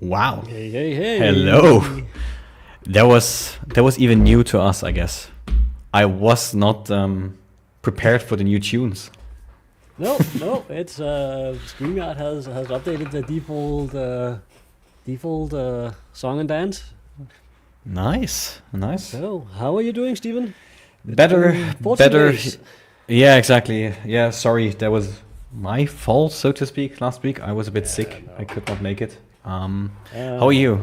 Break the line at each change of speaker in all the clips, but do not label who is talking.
Wow.
Hey, hey, hey.
Hello. That was even new to us, I guess. I was not prepared for the new tunes.
No, it's StreamYard has updated the default song and dance.
Nice.
So, how are you doing, Stephen?
Better.
14 days.
Yeah, exactly. Yeah, sorry, that was my fault, so to speak. Last week I was a bit sick.
No.
I could not make it. How are you?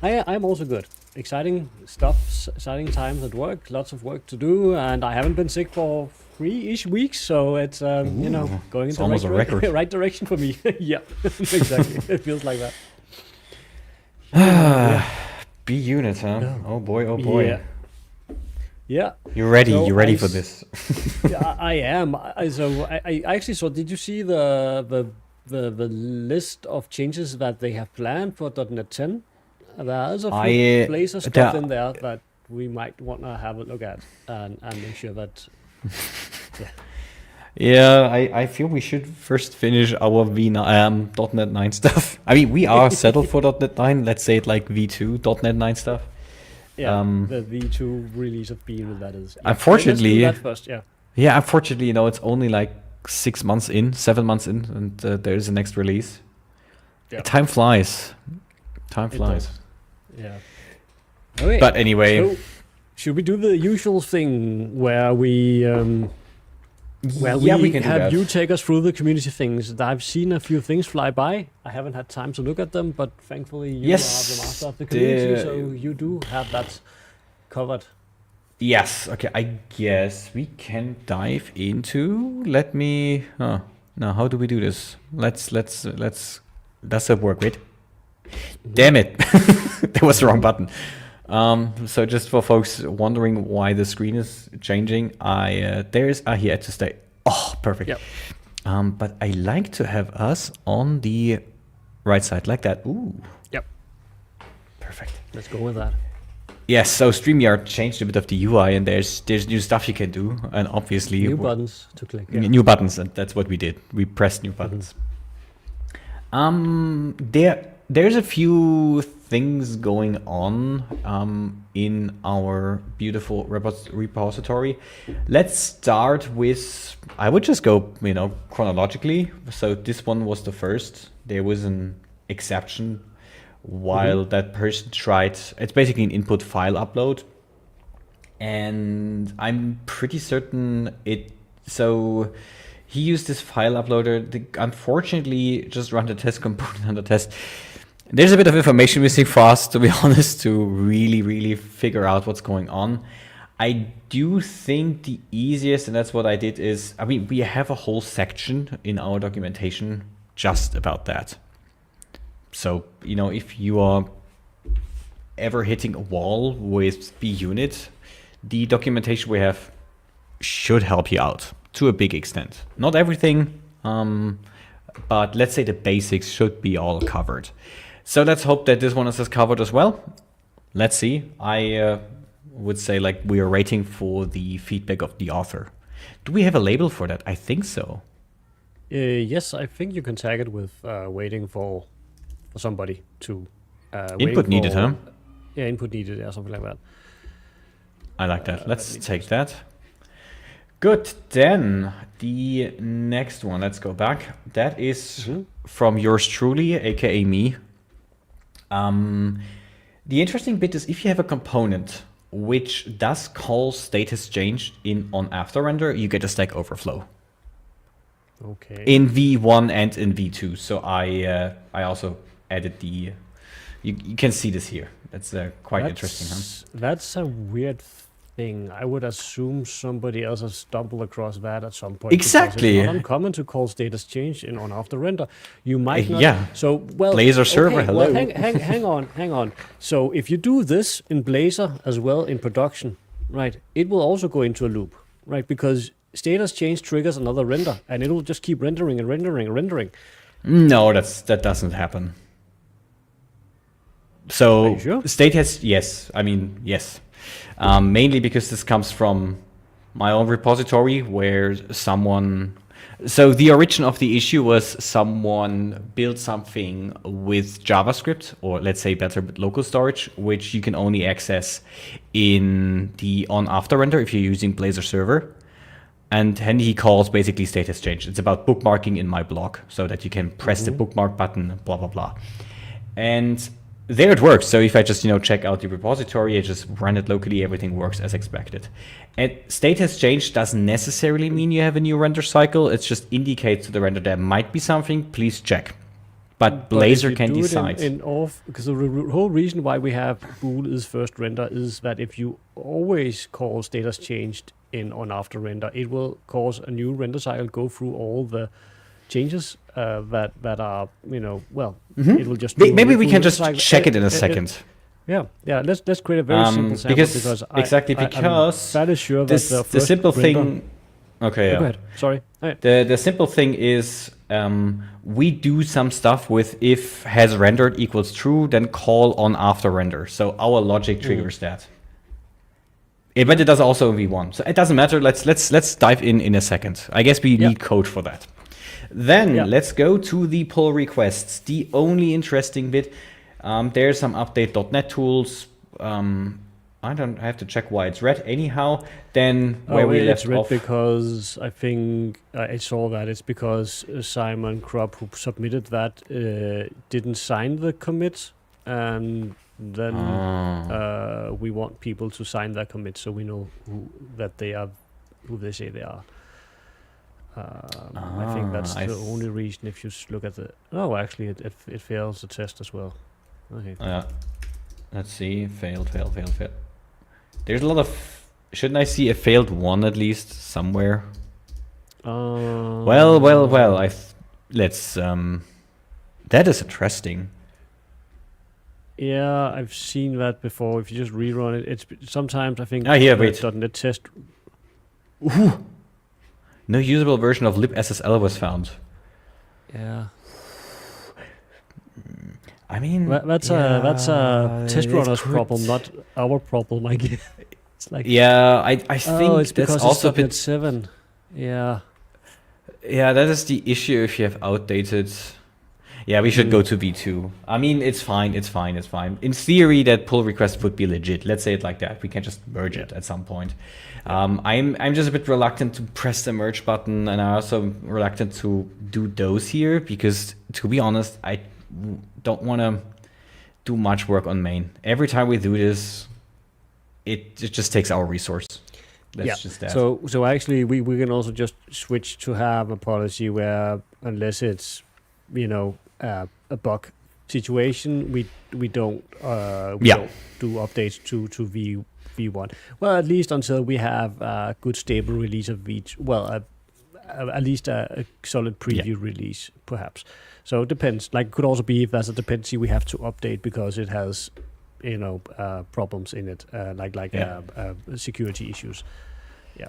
I'm also good. Exciting stuff, exciting times at work, lots of work to do, and I haven't been sick for 3-ish weeks, so it's going in the
almost a record.
right direction for me. Yeah, exactly. It feels like that.
bUnit, huh?
Yeah.
Oh boy.
Yeah.
You're ready.
So
You're ready for this.
Yeah, I am. I actually saw. Did you see the list of changes that they have planned for .NET 10? There's a few Blazor stuff in there that we might want to have a look at and make sure that.
Yeah, I feel we should first finish our .NET 9 stuff. I mean, we are settled for .NET 9. Let's say it like V2 .NET 9 stuff.
Yeah, the V2 release of bUnit, that is. Yeah.
Unfortunately,
let's do that first, yeah.
Yeah, unfortunately, it's only like 7 months in, and there is the next release.
Yeah.
Time flies.
Yeah. Okay.
But anyway,
so should we do the usual thing where we
we can
have
do
you
that.
take us through the community things? I've seen a few things fly by. I haven't had time to look at them, but thankfully you are the master of the community, so you do have that covered.
Yes. Okay. I guess we can dive into. Let me. Now, how do we do this? Let's. Does that work? Wait. Damn it! That was the wrong button. So just for folks wondering why the screen is changing, here to stay. Oh, perfect.
Yep.
But I like to have us on the right side like that. Ooh.
Yep.
Perfect.
Let's go with that.
Yes. So StreamYard changed a bit of the UI, and there's new stuff you can do, and obviously
New buttons to click. Yeah.
New buttons, and that's what we did. We pressed new buttons. There's a few things going on in our beautiful repository. Let's start with, I would just go, chronologically. So this one was the first. There was an exception while that person tried. It's basically an input file upload, and I'm pretty certain so he used this file uploader. Unfortunately, just run the test component under test. There's a bit of information missing for us, to be honest, to really figure out what's going on. I do think the easiest, and that's what I did, is, we have a whole section in our documentation just about that. So, if you are ever hitting a wall with bUnit, the documentation we have should help you out to a big extent. Not everything, but let's say the basics should be all covered. So let's hope that this one is covered as well. Let's see. I would say we are waiting for the feedback of the author. Do we have a label for that? I think so.
Yes, I think you can tag it with waiting for somebody to...
input needed, huh?
Yeah, input needed, yeah, something like that.
I like that. Let's take that. Good. Then the next one, let's go back. That is from yours truly, aka me. The interesting bit is if you have a component which does call status changed on after render, you get a Stack Overflow.
Okay.
In V1 and in V2. So I also added the. You can see this here. That's quite interesting, huh?
That's a weird thing. I would assume somebody else has stumbled across that at some point.
Exactly.
It's not uncommon to call status change on after render. You might not.
Yeah.
So
Blazor server.
Okay,
hello.
Well, hang on. So if you do this in Blazor as well in production, right, it will also go into a loop, right? Because status change triggers another render, and it will just keep rendering and rendering and rendering.
No, that doesn't happen. So
Are you sure?
state has yes. Yes. Mainly because this comes from my own repository where someone, So the origin of the issue was someone built something with JavaScript, or let's say better local storage, which you can only access in the on-after render if you're using Blazor server. And then he calls basically status change. It's about bookmarking in my blog so that you can press the bookmark button, blah, blah, blah. And there it works. So if I just, check out the repository, I just run it locally, everything works as expected. And status change doesn't necessarily mean you have a new render cycle. It just indicates to the render there might be something, please check. But Blazor can decide.
Because the whole reason why we have bool is first render is that if you always call status changed in on after render, it will cause a new render cycle, go through all the changes that are, it will just...
Maybe we can just check it in a second.
Yeah. Let's create a very simple sample because I'm fairly sure that
the simple thing... Okay, yeah.
Go ahead. Sorry.
The simple thing is we do some stuff with if has rendered equals true, then call on after render. So our logic triggers that. But it does also in V1. So it doesn't matter. Let's dive in a second. I guess we need code for that. Then let's go to the pull requests. The only interesting bit, there's some update.NET tools. I have to check why it's red. Anyhow, then where we left off.
It's red because I think I saw that it's because Simon Krupp, who submitted that, didn't sign the commit, and then we want people to sign that commit so we know who they say they are. I think that's the only reason. If you look at the actually it fails the test as well. Okay.
Let's see. Failed. There's a lot of... Shouldn't I see a failed one at least somewhere? Well. Let's... that is interesting.
Yeah, I've seen that before. If you just rerun it, it's sometimes I think... .NET test...
Ooh. No usable version of libSSL was found.
Yeah.
I mean,
that's a test runner's problem, not our problem. I guess. It's like
I think
it's because
that's also
it's .NET 7. Yeah.
Yeah, that is the issue if you have outdated. Yeah, we should go to V2. I mean, it's fine. In theory, that pull request would be legit. Let's say it like that. We can just merge it at some point. I'm just a bit reluctant to press the merge button, and I'm also reluctant to do those here because, to be honest, I don't want to do much work on main. Every time we do this, it just takes our resource. That's just that.
So actually, we can also just switch to have a policy where unless it's a bug situation, we don't do updates to V1. Well, at least until we have a good stable release of V2. Well, at least a solid preview release, perhaps. So it depends. Like, it could also be if there's a dependency we have to update because it has, problems in it, security issues. Yeah.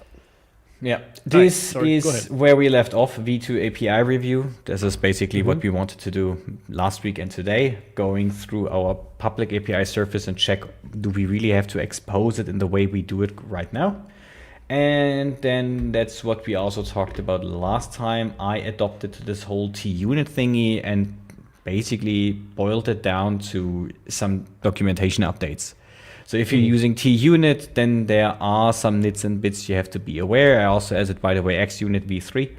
Yeah. This is where we left off, V2 API review. This is basically what we wanted to do last week and today, going through our public API surface and check, do we really have to expose it in the way we do it right now? And then that's what we also talked about last time. I adopted this whole tUnit thingy and basically boiled it down to some documentation updates. So if you're using tUnit, then there are some nits and bits you have to be aware. I also added, by the way, xUnit v3.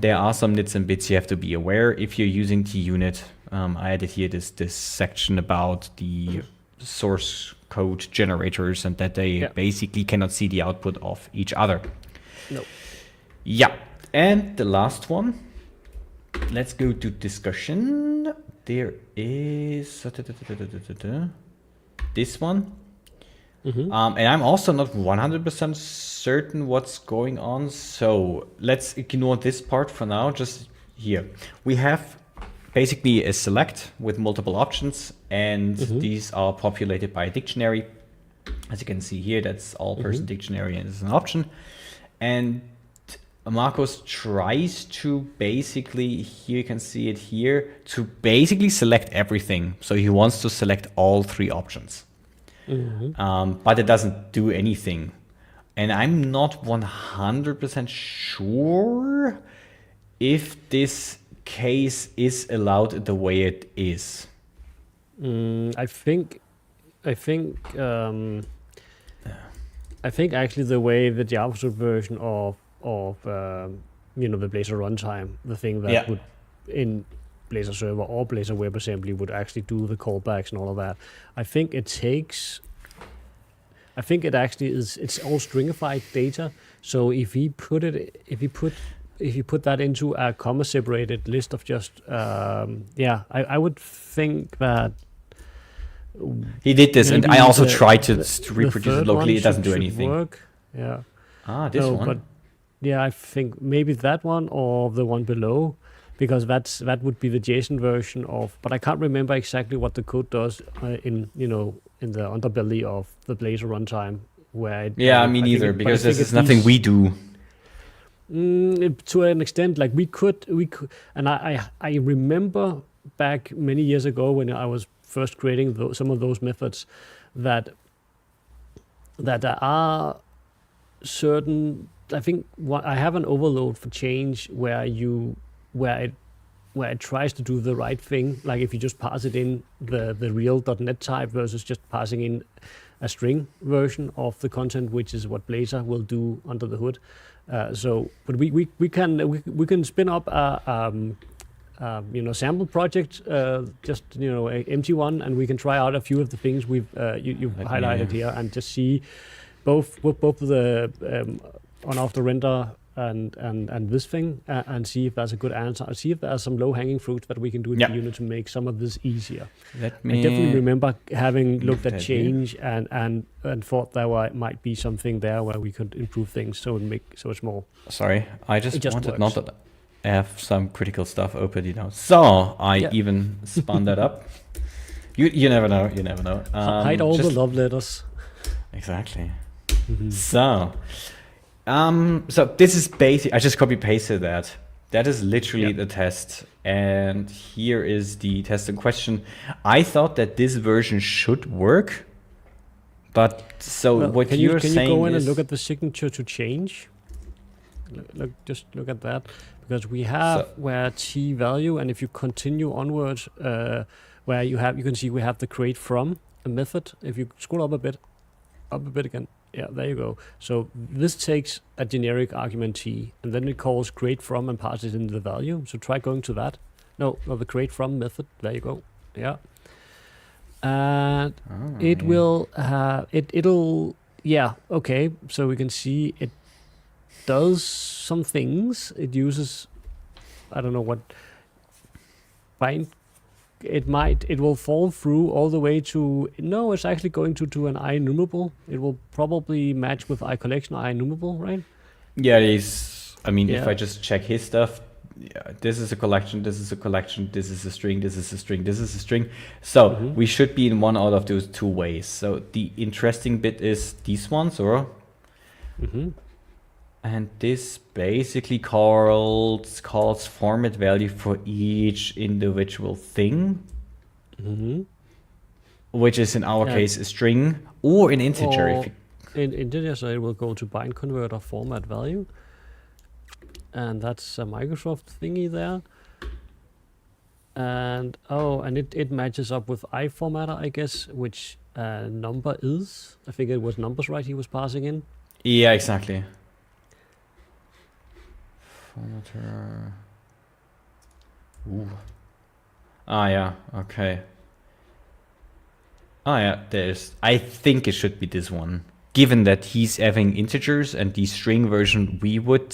There are some nits and bits you have to be aware if you're using tUnit. I added here this section about the source code generators and that they basically cannot see the output of each other.
No.
Yeah. And the last one. Let's go to discussion. There is this one. And I'm also not 100% certain what's going on. So let's ignore this part for now. Just here. We have basically a select with multiple options, and these are populated by a dictionary. As you can see here, that's all person dictionary and it's an option. And Marcos tries to basically, here you can see it here, to basically select everything. So he wants to select all three options. But it doesn't do anything. And I'm not 100% sure if this case is allowed the way it is.
I think actually the way the JavaScript version of the Blazor runtime, the thing that would in Blazor server or Blazor WebAssembly would actually do the callbacks and all of that. I think it actually is. It's all stringified data. So if you put that into a comma separated list of just I would think that
he did this, and I also tried to reproduce it locally. It doesn't do anything.
Work. Yeah.
This one.
But yeah, I think maybe that one or the one below, because that would be the JSON version of. But I can't remember exactly what the code does in the underbelly of the Blazor runtime. Where
me neither, because this is nothing we do.
To an extent, like we could, and I remember back many years ago when I was first creating some of those methods, that there are certain. I think I have an overload for change where it tries to do the right thing. Like if you just pass it in the real .NET type versus just passing in a string version of the content, which is what Blazor will do under the hood. But we can spin up a sample project, just a empty one, and we can try out a few of the things you've highlighted here, and just see both the on off the render and this thing, and see if that's a good answer. See if there are some low hanging fruits that we can do in bUnit to make some of this easier. I definitely remember having looked at change and thought there might be something there where we could improve things so it's more.
Sorry, I just wanted not that I have some critical stuff open, So I even spun that up. You never know. You never know.
Hide all the love letters.
Exactly. So this is basic. I just copy pasted that. That is literally the test. And here is the test in question. I thought that this version should work. But what you're saying is... Can you go in and
look at the signature to change? Just look at that. Because we have where T value, and if you continue onwards, where you can see we have the create from a method. If you scroll up a bit again. Yeah, there you go. So this takes a generic argument T, and then it calls create from and passes in the value. So try going to that. No, the create from method. There you go. Yeah. And it will have it'll okay. So we can see it does some things. It uses, I don't know what bind. It will fall through all the way to, no, it's actually going to an IEnumerable. It will probably match with iCollection IEnumerable, right?
Yeah, it is. I mean, if I just check his stuff, this is a collection, this is a collection, this is a string, this is a string, this is a string. So we should be in one out of those two ways. So the interesting bit is these ones, or? And this basically calls format value for each individual thing, which is in our case a string or an integer.
Or in integer, so it will go to bind converter format value, and that's a Microsoft thingy there. And it matches up with iFormatter, I guess, which number is. I think it was numbers, right? He was passing in.
Yeah, exactly. Formatter. Ooh. Okay. I think it should be this one. Given that he's having integers and the string version we would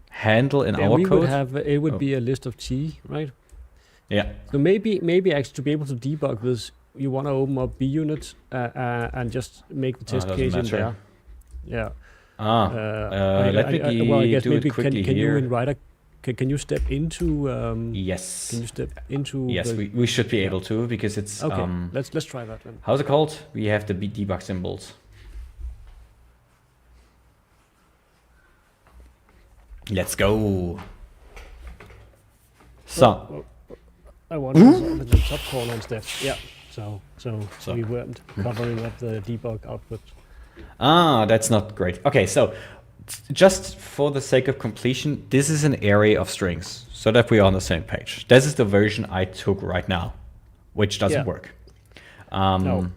handle in our code.
It would be a list of T, right?
Yeah.
So maybe actually to be able to debug this, you want to open up bUnit and just make the test case in there. Yeah.
Let me do it quickly
can
here.
You in Writer, can you step into?
Yes.
Can you step into?
Yes, we should be able to, because it's
okay. Let's try that then.
How's it called? We have the debug symbols. Let's go. So.
I want to the top corner instead. Yeah. So we weren't covering up the debug output.
That's not great. Okay, so just for the sake of completion, this is an array of strings, so that we're on the same page. This is the version I took right now, which doesn't work.
No.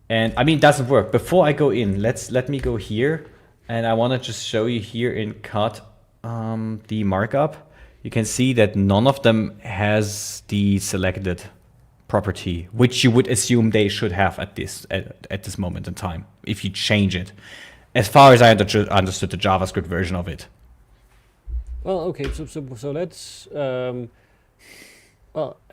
And I mean, it doesn't work. Before I go in, let me go here, and I want to just show you here in cut the markup. You can see that none of them has the selected property, which you would assume they should have at this moment in time if you change it. As far as I understood the JavaScript version of it.
Well, okay, so let's. Well,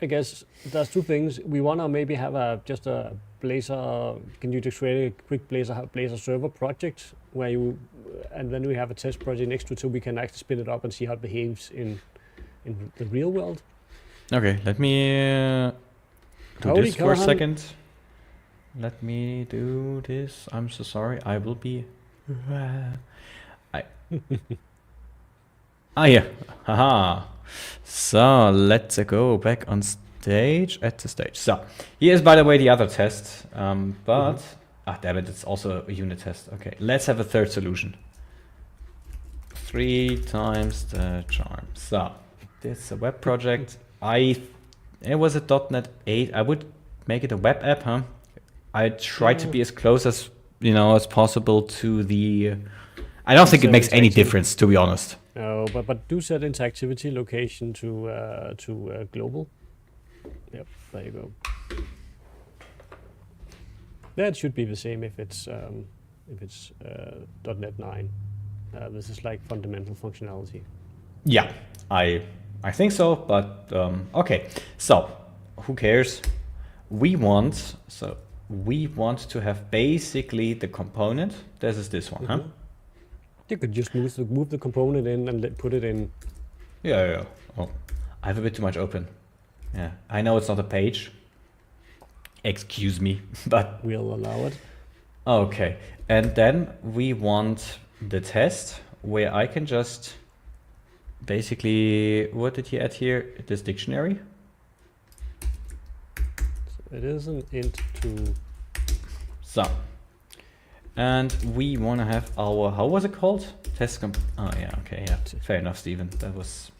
I guess there's two things. We want to maybe have just a Blazor. Can you just create a quick Blazor server project where you, and then we have a test project next to it, so we can actually spin it up and see how it behaves in the real world.
Okay, let me do this for a second. Let me do this. I'm so sorry. I will be. Yeah. Haha. So let's go back on stage at the stage. So here's, by the way, the other test. But damn it, it's also a unit test. Okay, let's have a third solution. 3 times the charm. So this is a web project. It was a .NET 8. I would make it a web app, huh? I try to be as close as as possible to the. I don't think it makes any difference, to be honest.
No, but do set interactivity location to global. Yep, there you go. That should be the same if it's .NET 9. This is like fundamental functionality.
Yeah, I think so, but okay. So who cares? We want to have basically the component. This is this one, huh?
You could just move the component in and put it in.
Yeah. Oh, I have a bit too much open. Yeah, I know it's not a page. Excuse me, but
we'll allow it.
Okay, and then we want the test where I can just basically, what did he add here? This dictionary.
So it is an int to.
So. And we want to have our, how was it called? Test comp. Oh yeah, okay, yeah. Fair enough, Steven. That was.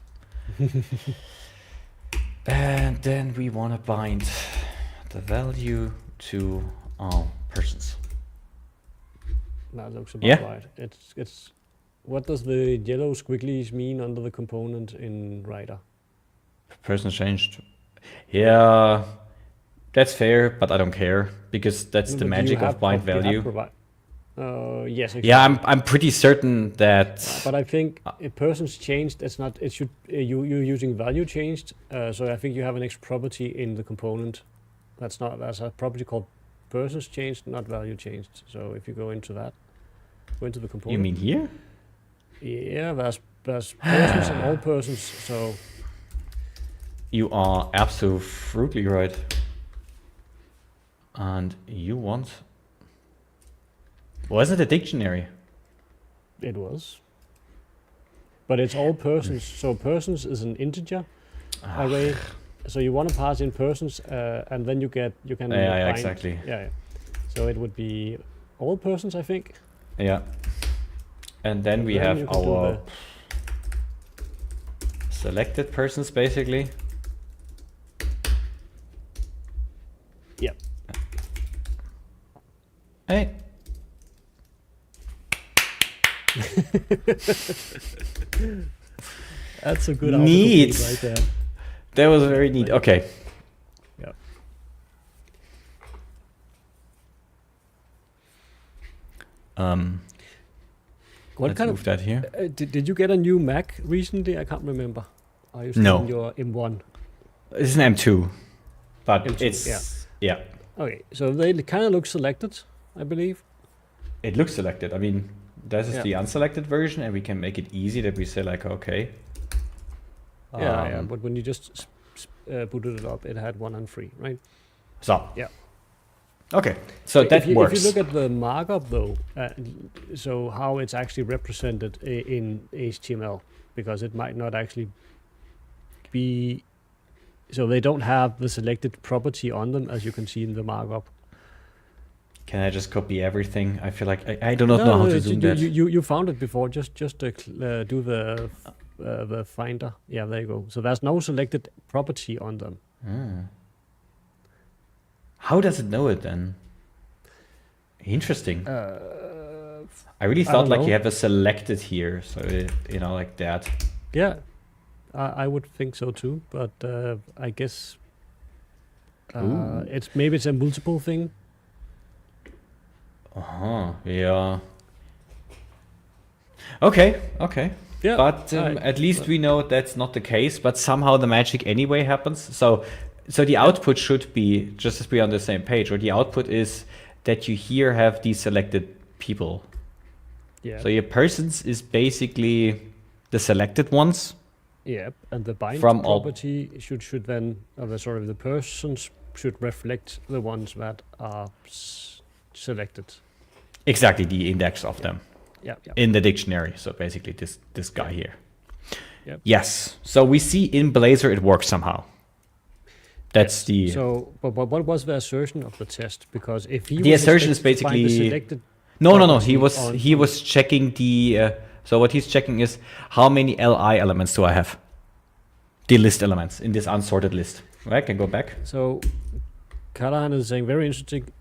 And then we want to bind the value to all persons.
That looks about right. It's. What does the yellow squigglies mean under the component in Writer?
Person changed. Yeah, that's fair, but I don't care because that's the magic of bind value.
Yes. Exactly.
Yeah, I'm pretty certain that.
But I think if persons changed, it's not. It should you're using value changed. So I think you have an extra property in the component. That's a property called persons changed, not value changed. So if you go into that, go into the component.
You mean here?
Yeah, there's persons and all persons. So
you are absolutely right. And you want. Wasn't it a dictionary?
It was. But it's all persons. So persons is an integer array. So you want to pass in persons, and then you can.
Yeah, exactly.
Yeah. So it would be all persons, I think.
Yeah. And then we have our selected persons, basically.
Yep.
Hey.
That's a good
neat
right there.
That was very neat. Okay.
Yeah. What
let's
kind
move that here.
Did you get a new Mac recently? I can't remember. Are you still in your M1?
It's an M2, but
M2,
it's yeah.
Okay, so they kind of look selected, I believe.
It looks selected. I mean, this is the unselected version, and we can make it easy that we say like, okay.
Yeah. But when you just booted it up, it had 1 and 3, right?
So
yeah.
Okay, so that works.
If you look at the markup though, so how it's actually represented in HTML, because it might not actually be, so they don't have the selected property on them, as you can see in the markup.
Can I just copy everything? I feel like I do not know how to do that.
You found it before. Just do the finder. Yeah, there you go. So there's no selected property on them.
How does it know it then? Interesting. I really thought like you have a selected here, so it, like that.
Yeah, I would think so too. But I guess maybe it's a multiple thing.
Yeah. Okay.
Yeah.
But at least we know that's not the case. But somehow the magic anyway happens. So the output should be, just as we're on the same page, or the output is that you here have these selected people.
Yeah.
So your persons is basically the selected ones.
Yeah, and the bind property should then, the persons should reflect the ones that are selected.
Exactly, the index of them.
Yeah.
In the dictionary. So basically this guy here.
Yep.
Yes. So we see in Blazor it works somehow. That's the.
So, but what was the assertion of the test? Because if he
the assertion is basically no. He was checking the. So what he's checking is how many li elements do I have? The list elements in this unsorted list. I can go back.
So, Callahan is saying very interesting.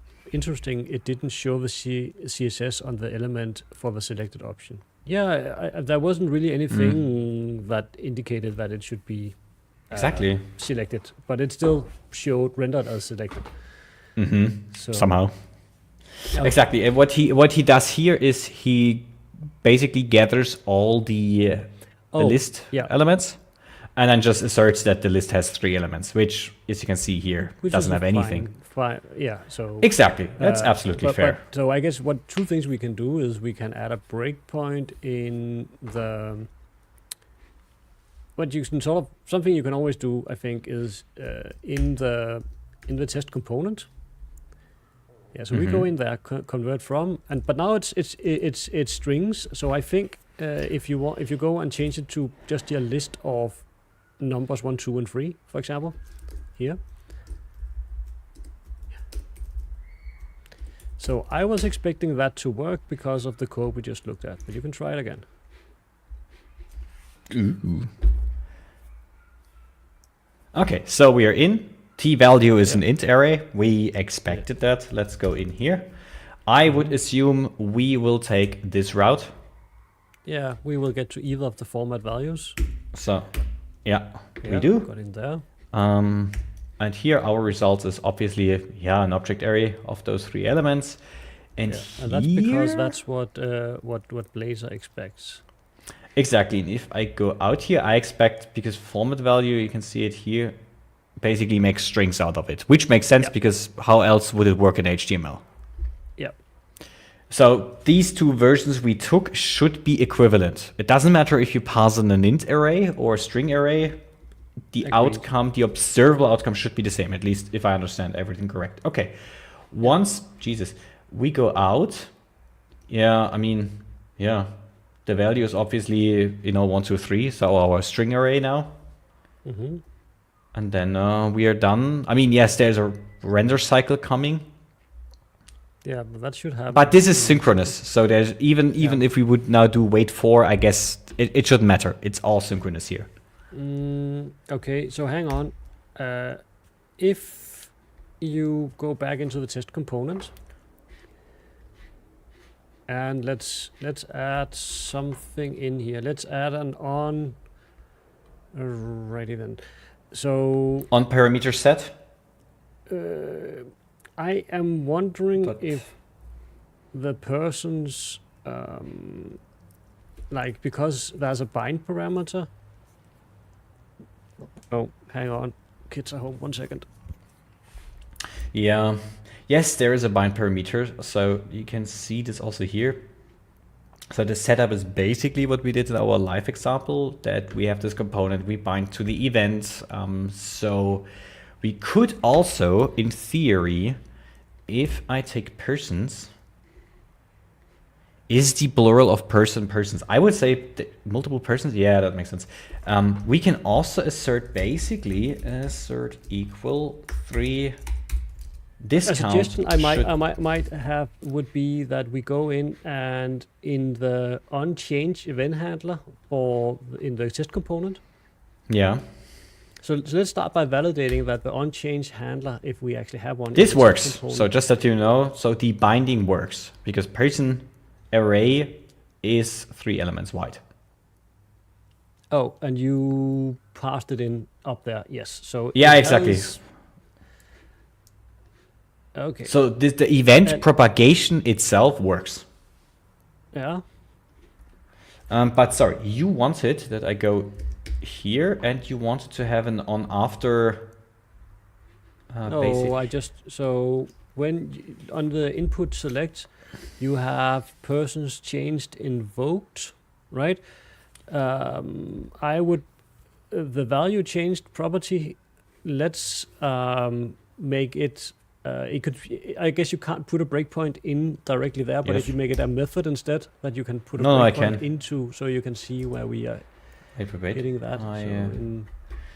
It didn't show the CSS on the element for the selected option. Yeah, there wasn't really anything that indicated that it should be.
Exactly.
Selected, but it still showed rendered as selected.
So, somehow. Yeah. Exactly. And what he does here is he basically gathers all the list elements, and then just asserts that the list has 3 elements, which, as you can see here, doesn't have anything.
Fine. Yeah. So
exactly. That's absolutely fair.
But, so I guess two things we can do is we can add a breakpoint in the. What you can something you can always do, I think, is in the test component. Yeah, so we go in there, convert from, but now it's strings. So I think if you go and change it to just a list of numbers 1, 2, and 3, for example, here. So I was expecting that to work because of the code we just looked at, but you can try it again.
Ooh. Okay, so we are in. T-value is an int array. We expected that. Let's go in here. I would assume we will take this route.
Yeah, we will get to either of the format values.
So, we do.
Got in there.
And here our result is obviously an object array of those 3 elements. And
that's because that's what Blazor expects.
Exactly, and if I go out here, I expect, because format value, you can see it here, basically makes strings out of it, which makes sense because how else would it work in HTML?
Yeah.
So these 2 versions we took should be equivalent. It doesn't matter if you pass in an int array or a string array, the outcome, the observable outcome should be the same, at least if I understand everything correct. Okay, once, we go out, the value is obviously, 1, 2, 3, so our string array now. And then we are done. I mean, yes, there's a render cycle coming.
Yeah, but that should happen.
But this is synchronous, so there's even if we would now do wait for, I guess it shouldn't matter. It's all synchronous here.
Okay, so hang on. If you go back into the test component, and let's add something in here. Let's add an on. Alrighty then. So
on parameter set.
I am wondering if the persons, because there's a bind parameter. Oh, hang on. Kids are home. 1 second.
Yeah. Yes, there is a bind parameter, so you can see this also here. So the setup is basically what we did in our live example, that we have this component, we bind to the event. So we could also, in theory, if I take persons, is the plural of persons? I would say multiple persons. Yeah, that makes sense. We can also assert basically assert equal 3 this
A suggestion I might have would be that we go in and in the onChange event handler or in the test component.
Yeah.
So let's start by validating that the onChange handler, if we actually have one.
This works. So just that you know, so the binding works because person array is 3 elements wide.
Oh, and you passed it in up there. Yes. So
yeah, exactly.
Okay.
So the event propagation itself works.
Yeah.
But sorry, you wanted that I go here, and you wanted to have an on after.
No, I just when on the input select, you have persons changed invoked, right? I would the value changed property. Let's make it. It could. I guess you can't put a breakpoint in directly there, but if you make it a method instead, that you can put a breakpoint into, so you can see where we are hitting that.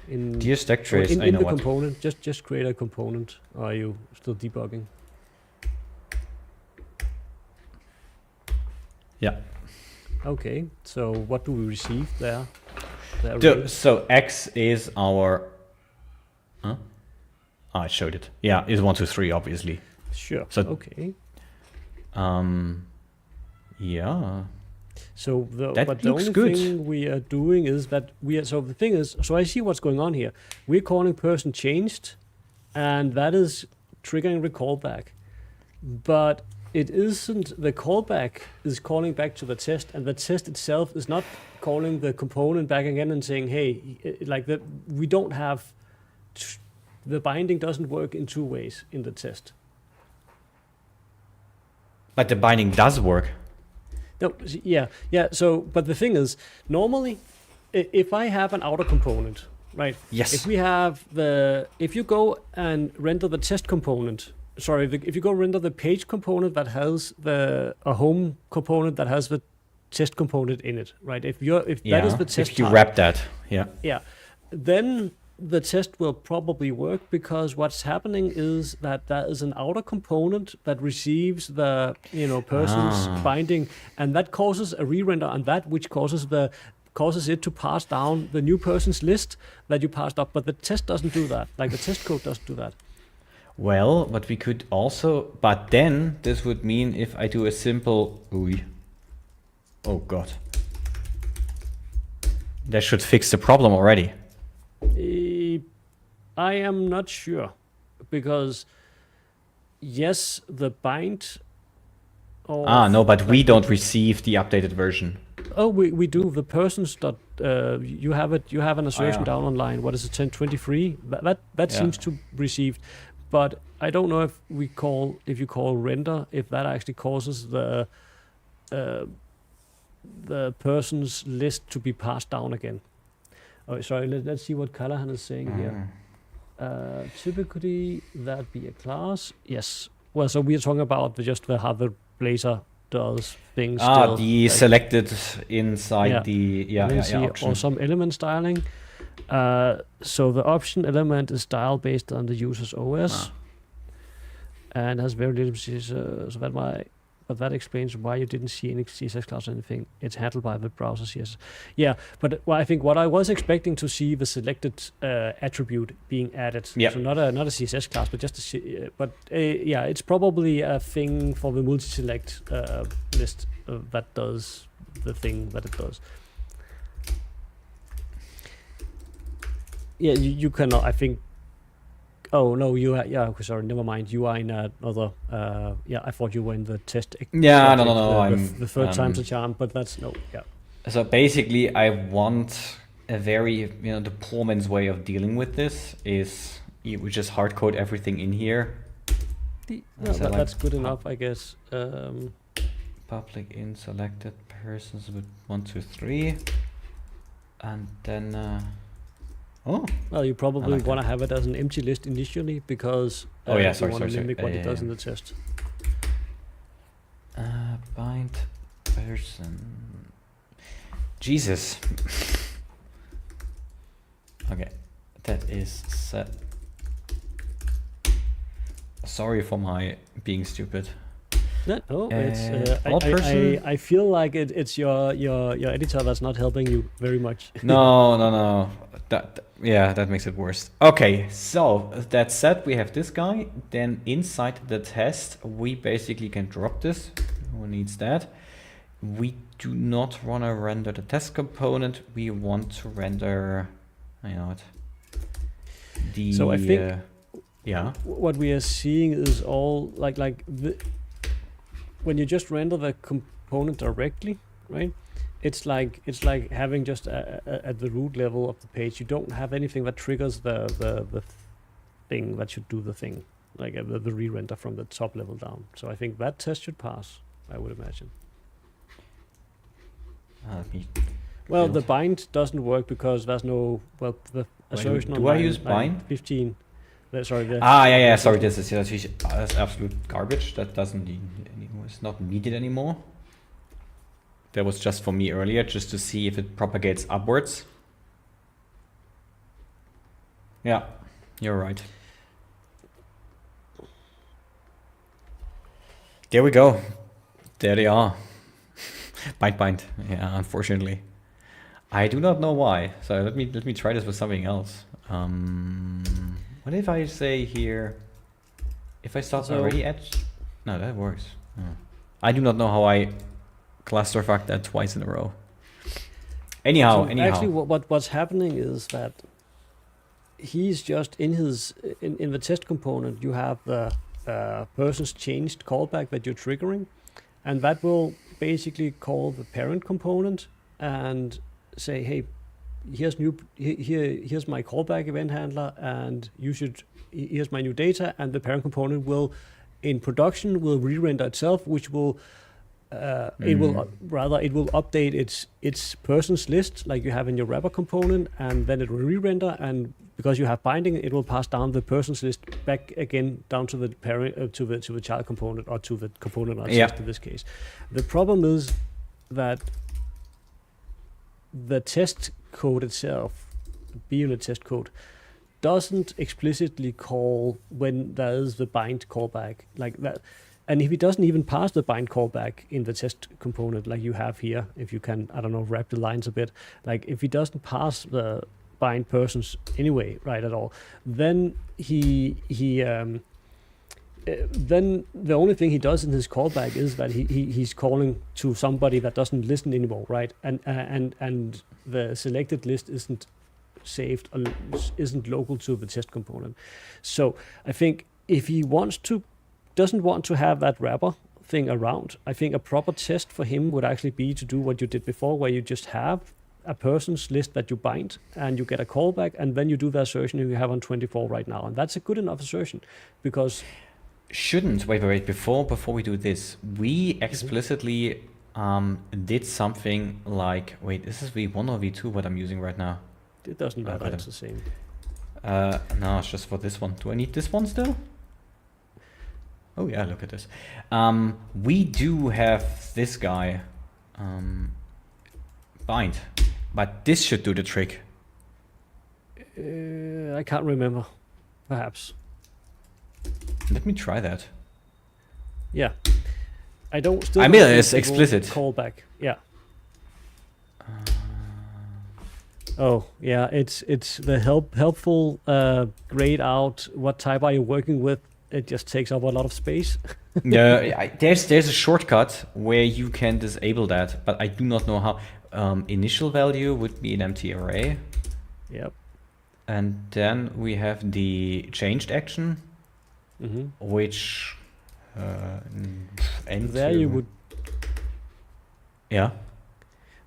In
dear stack trace,
in the component, just create a component. Or are you still debugging?
Yeah.
Okay. So what do we receive there?
So X is our. Huh? I showed it. Yeah, it's 1, 2, 3, obviously.
Sure.
So
okay.
Yeah.
So but the only thing we are doing is that the thing is, so I see what's going on here. We're calling person changed, and that is triggering the callback. But it isn't, the callback is calling back to the test, and the test itself is not calling the component back again and saying, hey, we don't have, the binding doesn't work in 2 ways in the test.
But the binding does work.
No, yeah. So, but the thing is, normally, if I have an outer component, right?
Yes.
If you go and render the test component, if you go render the page component that has a home component that has the test component in it, right? If that is the test,
if you wrap that,
yeah, then the test will probably work, because what's happening is that there is an outer component that receives the person's binding, and that causes a re-render on that, which causes it to pass down the new person's list that you passed up. But the test doesn't do that. Like the test code doesn't do that.
Well, but we could also, but then this would mean if I do a simple, oh god, that should fix the problem already.
I am not sure, because yes, the bind.
No, but we don't receive the updated version.
Oh, we do. The persons dot you have it. You have an assertion down online. What is it? 1023. That seems to received, but I don't know if you call render, if that actually causes the person's list to be passed down again. Oh, sorry. Let's see what Callahan is saying here. Typically, that be a class. Yes. Well, so we are talking about how the Blazor does things.
The selected inside the option.
Or some element styling. So the option element is styled based on the user's OS, and has very little CSS. But that explains why you didn't see any CSS class or anything. It's handled by the browser CSS. Yeah, but I think what I was expecting to see the selected attribute being added.
Yep.
So not a CSS class, but just it's probably a thing for the multi-select list that does the thing that it does. Yeah, you cannot. I think. Oh no, okay, sorry, never mind. You are in another. I thought you were in the test.
Yeah, no.
The third time's a charm, but that's no. Yeah.
So basically, I want a very the poor man's way of dealing with this is we just hard code everything in here.
That's good enough, I guess.
Public in selected persons with 1, 2, 3, and then.
Well, you probably want to have it as an empty list initially, because you want to mimic what it does in the test.
Bind person. Jesus. Okay, that is set. Sorry for my being stupid.
No, I feel like it's your editor that's not helping you very much.
No. That makes it worse. Okay, so that said, we have this guy. Then inside the test, we basically can drop this. Who needs that? We do not want to render the test component. We want to render, the.
So I think
yeah.
What we are seeing is all when you just render the component directly, right? It's like having just at the root level of the page, you don't have anything that triggers the thing that should do the thing, like the re-render from the top level down. So I think that test should pass, I would imagine. Well, the bind doesn't work because there's no, the assertion
do I use bind?
15. Sorry.
Sorry, that's absolute garbage. That it's not needed anymore. That was just for me earlier, just to see if it propagates upwards. Yeah, you're right. There we go. There they are. Bind. Yeah, unfortunately. I do not know why. So let me try this with something else. What if I say here, if I start already at, no, that works. Oh. I do not know how I clusterfuck that twice in a row. Anyhow.
Actually, what's happening is that he's just in the test component. You have the person's changed callback that you're triggering, and that will basically call the parent component and say, hey, here's my callback event handler, and here's my new data, and the parent component will, in production, will re-render itself, which will it will update its persons list like you have in your wrapper component, and then it will re-render, and because you have binding, it will pass down the persons list back again down to the parent to the child component, or to the component in this case. The problem is that the test code itself, bUnit test code, doesn't explicitly call when there is the bind callback like that. And if it doesn't even pass the bind callback in the test component like you have here, if you can, wrap the lines a bit, like if he doesn't pass the bind persons anyway, right, at all, then then the only thing he does in his callback is that he's calling to somebody that doesn't listen anymore, right? And the selected list isn't saved, isn't local to the test component. So I think if he doesn't want to have that wrapper thing around, I think a proper test for him would actually be to do what you did before, where you just have a person's list that you bind, and you get a callback, and then you do the assertion you have on 24 right now, and that's a good enough assertion, because
wait, before we do this, we explicitly did something like, wait, this is V1 or V2 what I'm using right now?
It doesn't matter, it's the same.
No, it's just for this one. Do I need this one still? Oh yeah, look at this. We do have this guy bind, but this should do the trick.
I can't remember. Perhaps.
Let me try that.
Yeah. I mean,
it's explicit.
Callback. Yeah. Oh yeah, it's the helpful grayed out. What type are you working with? It just takes up a lot of space.
Yeah, there's a shortcut where you can disable that, but I do not know how. Initial value would be an empty array.
Yep.
And then we have the changed action, which
there you would.
Yeah.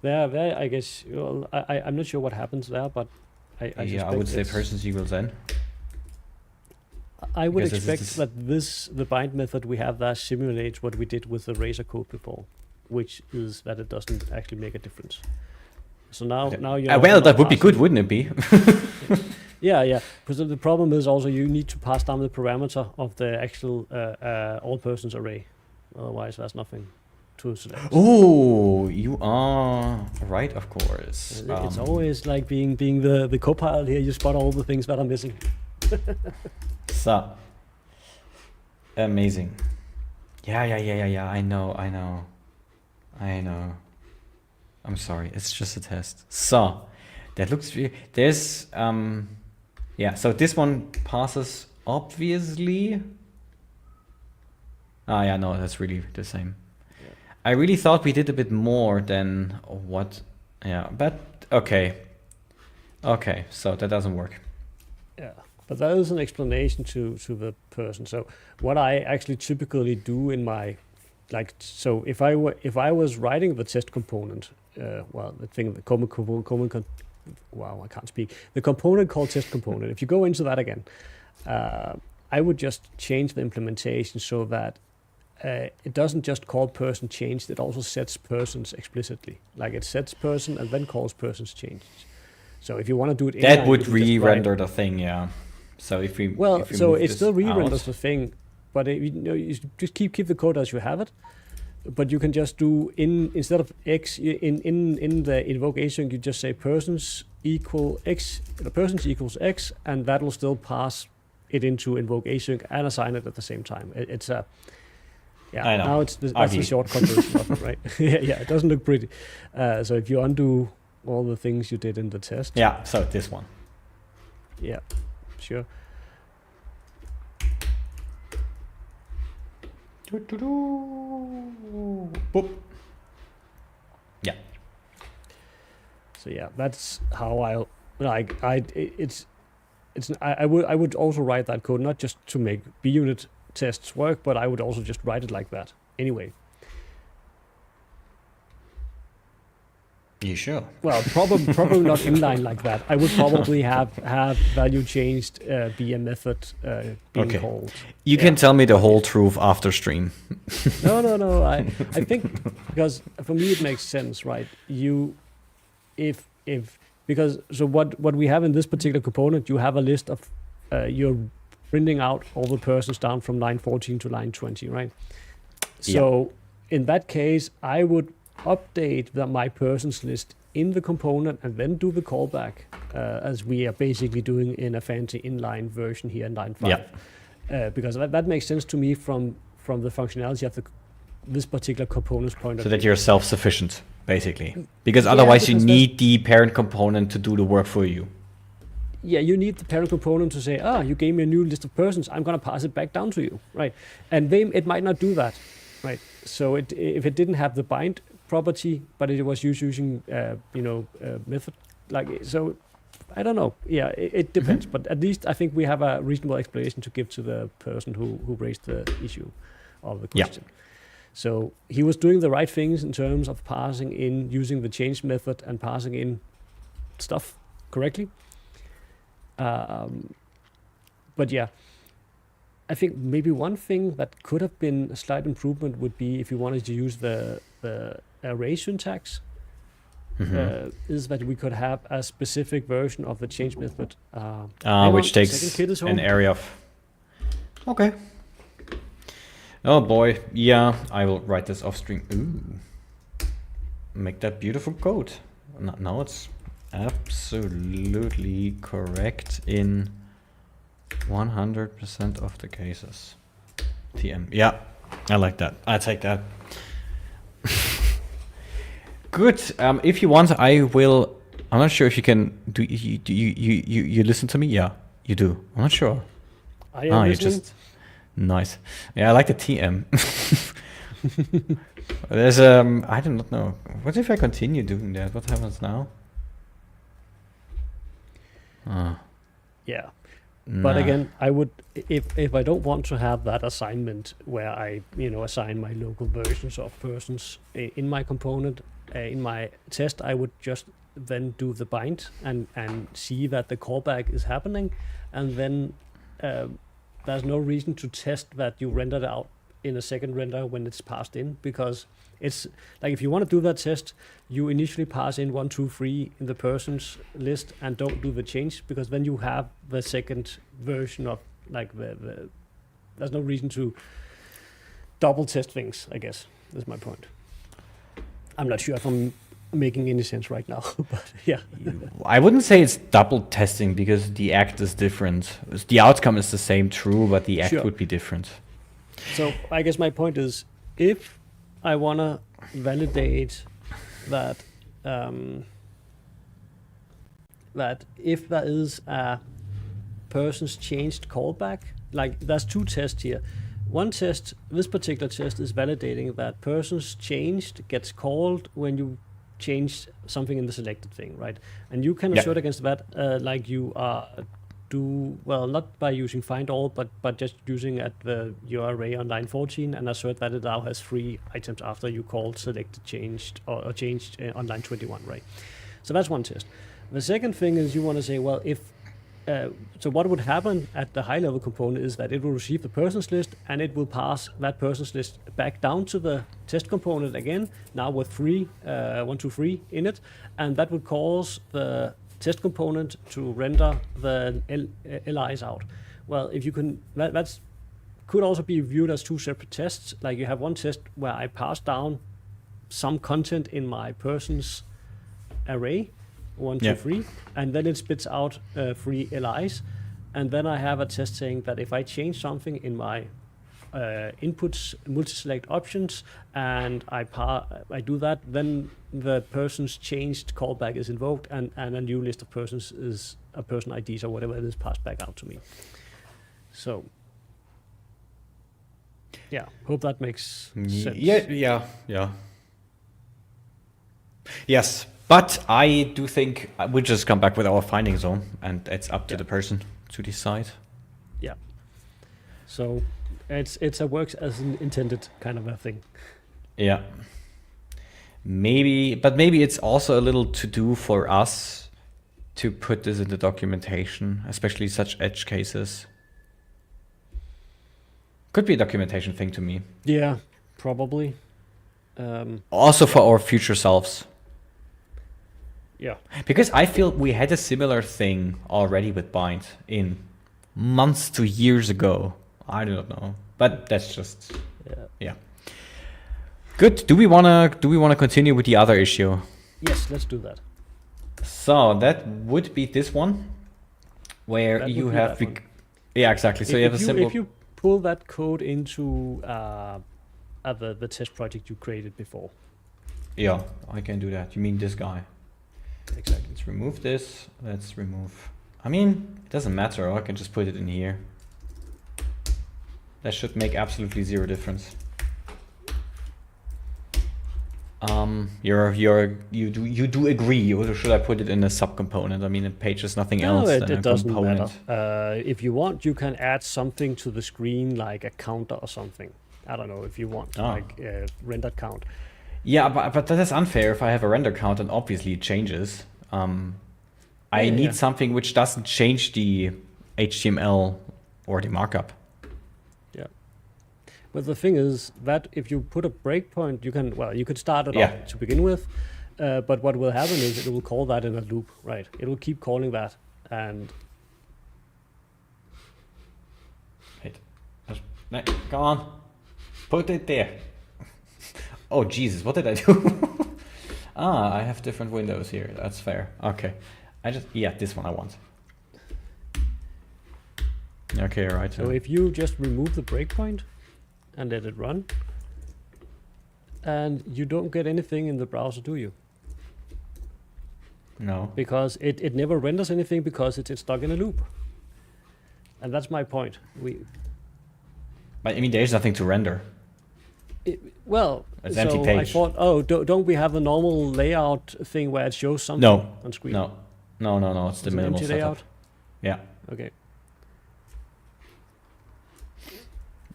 There, I guess. Well, I'm not sure what happens there, but I
would say persons equals n.
I would expect that the bind method we have there simulates what we did with the razor code before, which is that it doesn't actually make a difference. So now you.
Well, that would be good, wouldn't it be?
Yeah. Because the problem is also you need to pass down the parameter of the actual all persons array. Otherwise, there's nothing to select.
Oh, you are right, of course.
It's always like being the co-pilot here. You spot all the things that are missing.
So, Amazing. Yeah. I know. I'm sorry. It's just a test. So that looks. There's yeah. So this one passes obviously. Ah, yeah. No, that's really the same. Yeah. I really thought we did a bit more than what. Yeah, but okay. Okay, so that doesn't work.
Yeah, but that is an explanation to the person. So what I actually typically do in my, like, so if I was writing the test component, well, the thing, the wow, I can't speak. The component called test component. If you go into that again, I would just change the implementation so that it doesn't just call person changed. It also sets persons explicitly. Like it sets person and then calls persons changed. So if you want to do it,
that would re-render the thing, yeah. So if we
so it still re-renders the thing, but you just keep the code as you have it. But you can just do instead of x in the invoke async, you just say persons equal x, the persons equals x, and that will still pass it into invoke async and assign it at the same time. It's a
I know.
Now that's the shortcut version of it, right? Yeah, it doesn't look pretty. So if you undo all the things you did in the test.
Yeah, so this one.
Yeah, sure.
Boop. Yeah.
So yeah, that's how I would also write that code not just to make bUnit tests work, but I would also just write it like that anyway.
You sure?
Well, probably not inline like that. I would probably have value changed be a method being called.
You can tell me the whole truth after stream.
No. I think because for me it makes sense, right? Because what we have in this particular component, you have a list of you're printing out all the persons down from line 14 to line 20, right? So in that case, I would update my persons list in the component and then do the callback as we are basically doing in a fancy inline version here in line 5. Because that makes sense to me from the functionality of this particular component's point of view.
So that you're self-sufficient, basically. Because otherwise you need the parent component to do the work for you.
Yeah, you need the parent component to say, you gave me a new list of persons, I'm going to pass it back down to you, right? And it might not do that, right? So if it didn't have the bind property, but it was using method, like, so I don't know. Yeah, it depends, but at least I think we have a reasonable explanation to give to the person who raised the issue of the question. So he was doing the right things in terms of passing in, using the change method and passing in stuff correctly. But yeah, I think maybe one thing that could have been a slight improvement would be if you wanted to use the array syntax, is that we could have a specific version of the change method.
Which takes an area of... Okay. Oh boy, yeah, I will write this off stream. Ooh. Make that beautiful code. Now it's absolutely correct in 100% of the cases. TM. Yeah, I like that. I take that. Good. If you want, I will. I'm not sure if you can. Do you listen to me? Yeah, you do. I'm not sure.
I am listening.
You just nice. Yeah, I like the TM. There's I do not know. What if I continue doing that? What happens now?
Yeah. But again, I would, if I don't want to have that assignment where I, assign my local versions of persons in my component, in my test, I would just then do the bind and see that the callback is happening. And then there's no reason to test that you rendered out in a second render when it's passed in, because it's like if you want to do that test, you initially pass in 1, 2, 3 in the persons list and don't do the change, because then you have the second version of like the there's no reason to double test things, I guess. That's my point. I'm not sure if I'm making any sense right now, but yeah.
I wouldn't say it's double testing because the act is different. The outcome is the same, true, but the act would be different.
So I guess my point is, if I want to validate that that if there is a person's changed callback, like there's two tests here. One test, this particular test, is validating that person's changed gets called when you change something in the selected thing, right? And you can assert against that, like you not by using find all, but just using your array on line 14 and assert that it now has 3 items after you called selected changed or changed on line 21, right? So that's one test. The second thing is you want to say, well, if so what would happen at the high level component is that it will receive the persons list and it will pass that persons list back down to the test component again, now with 1, 2, 3 in it, and that would cause the test component to render the LIs out. Well, if you can, that's could also be viewed as 2 separate tests. Like you have one test where I pass down some content in my persons array, 1, 2, 3, and then it spits out 3 LIs, and then I have a test saying that if I change something in my inputs, multi-select options, and I do that, then the person's changed callback is invoked, and a new list of persons is a person IDs or whatever it is passed back out to me. So, yeah, hope that makes sense.
Yeah. Yes. But I do think we'll just come back with our finding zone, and it's up to the person to decide.
Yeah. So it's a works as intended kind of a thing.
Yeah. Maybe it's also a little to do for us to put this in the documentation, especially such edge cases. Could be a documentation thing to me.
Yeah, probably.
Also for our future selves.
Yeah.
Because I feel we had a similar thing already with bind in months to years ago. I don't know, but that's just yeah. Good. Do we wanna continue with the other issue?
Yes, let's do that.
So that would be this one, where you have yeah, exactly. So you have a simple.
If you pull that code into the test project you created before.
Yeah, I can do that. You mean this guy?
Exactly.
Let's remove this. Let's remove. I mean, it doesn't matter. I can just put it in here. That should make absolutely 0 difference. You do agree, or should I put it in a subcomponent? I mean, a page is nothing else than a
doesn't
component.
Matter. If you want, you can add something to the screen, like a counter or something. I don't know if you want, like render count.
Yeah, but that is unfair. If I have a render count, and obviously it changes. I need something which doesn't change the HTML or the markup.
Yeah. But the thing is that if you put a breakpoint, you could start it off to begin with. But what will happen is it will call that in a loop, right? It will keep calling that, and
wait, come on, put it there. Oh Jesus, what did I do? I have different windows here. That's fair. Okay, this one I want. Okay, right.
So if you just remove the breakpoint and let it run, and you don't get anything in the browser, do you?
No.
Because it never renders anything because it's stuck in a loop. And that's my point.
But I mean, there's nothing to render.
It's
empty page.
I thought, don't we have the normal layout thing where it shows something on screen?
No. It's the minimal
empty
setup.
layout?
Yeah.
Okay.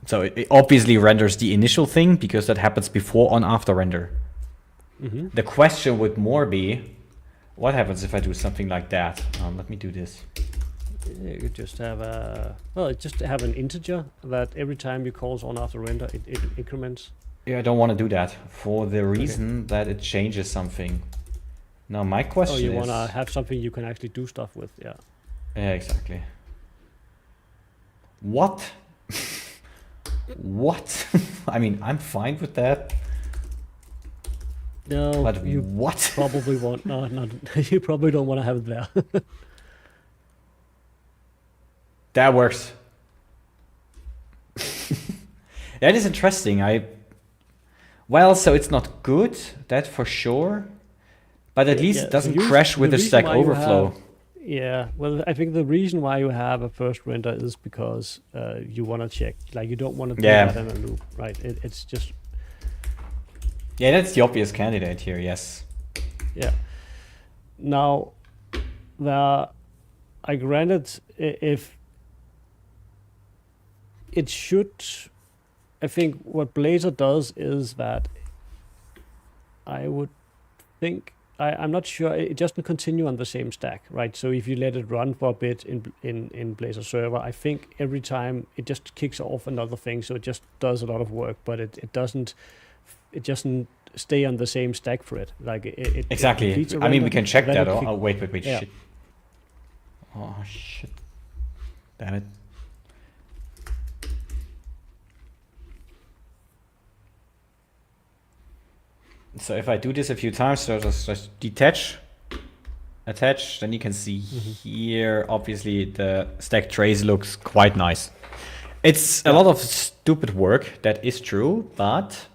So it obviously renders the initial thing because that happens before and after render.
Mm-hmm.
The question would more be, what happens if I do something like that? Let me do this.
You could just have an integer that every time you call on after render, it increments.
Yeah, I don't want to do that for the reason that it changes something. Now my question is...
you want to have something you can actually do stuff with, yeah.
Yeah, exactly. What? What? I mean, I'm fine with that.
No,
but
you
what?
Probably won't. No, you probably don't want to have it there.
That works. That is interesting. Well, so it's not good, that for sure. But at least it doesn't crash with the Stack Overflow.
Well, I think the reason why you have a first render is because you want to check. Like, you don't want to do that in a loop, right? It's just...
Yeah, that's the obvious candidate here, yes.
Yeah. Now, I granted, if it should... I think what Blazor does is that I would think... I'm not sure, it doesn't continue on the same stack, right? So if you let it run for a bit in Blazor server, I think every time it just kicks off another thing, so it just does a lot of work, but it doesn't stay on the same stack thread. Like it
exactly. I mean, we can check that. Oh, wait,
yeah.
shit. Oh, shit. Damn it. So if I do this a few times, so just detach, attach, then you can see here, obviously the stack trace looks quite nice. It's a lot of stupid work, that is true, but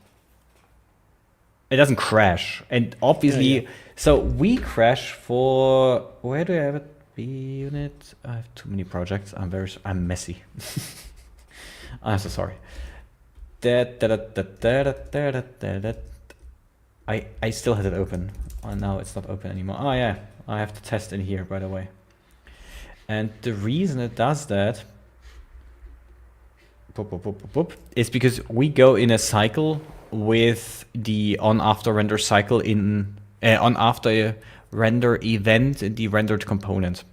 it doesn't crash. And obviously, so we crash for, where do I have it? bUnit. I have too many projects. I'm messy. I'm so sorry. I still had it open. Oh, now it's not open anymore. Oh yeah, I have to test in here, by the way. And the reason it does that is because we go in a cycle with the on-after render cycle in on-after render event in the rendered component,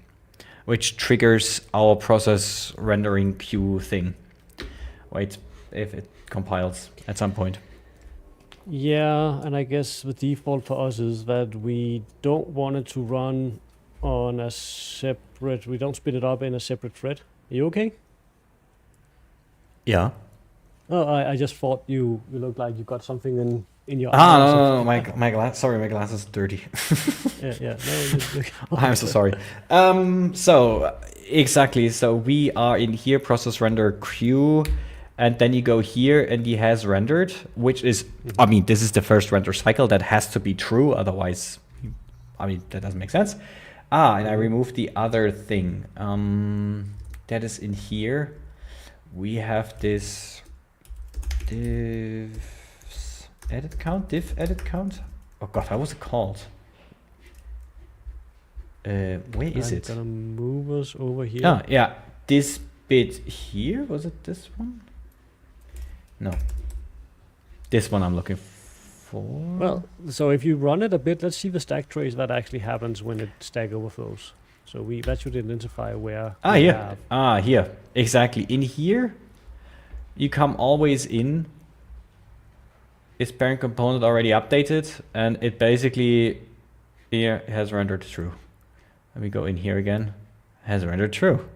which triggers our process rendering queue thing. Wait, if it compiles at some point.
Yeah, and I guess the default for us is that we don't want it to run on a separate... We don't split it up in a separate thread. Are you okay?
Yeah.
Oh, I just thought you looked like you got something in your
eye. No, my glass. Sorry, my glass is dirty.
Yeah. No,
I'm so sorry. So exactly. So we are in here, process render queue. And then you go here and he has rendered, which is, I mean, this is the first render cycle. That has to be true. Otherwise, I mean, that doesn't make sense. And I removed the other thing. That is in here. We have this div edit count. Oh God, how was it called? Where is it?
I'm gonna move us over here.
Oh, yeah. This bit here, was it this one? No. This one I'm looking for.
Well, so if you run it a bit, let's see the stack trace that actually happens when it stack overflows. So that should identify where.
Here. Here. Exactly. In here, you come always in. Is parent component already updated? And it basically here has rendered true. Let me go in here again. Has rendered true.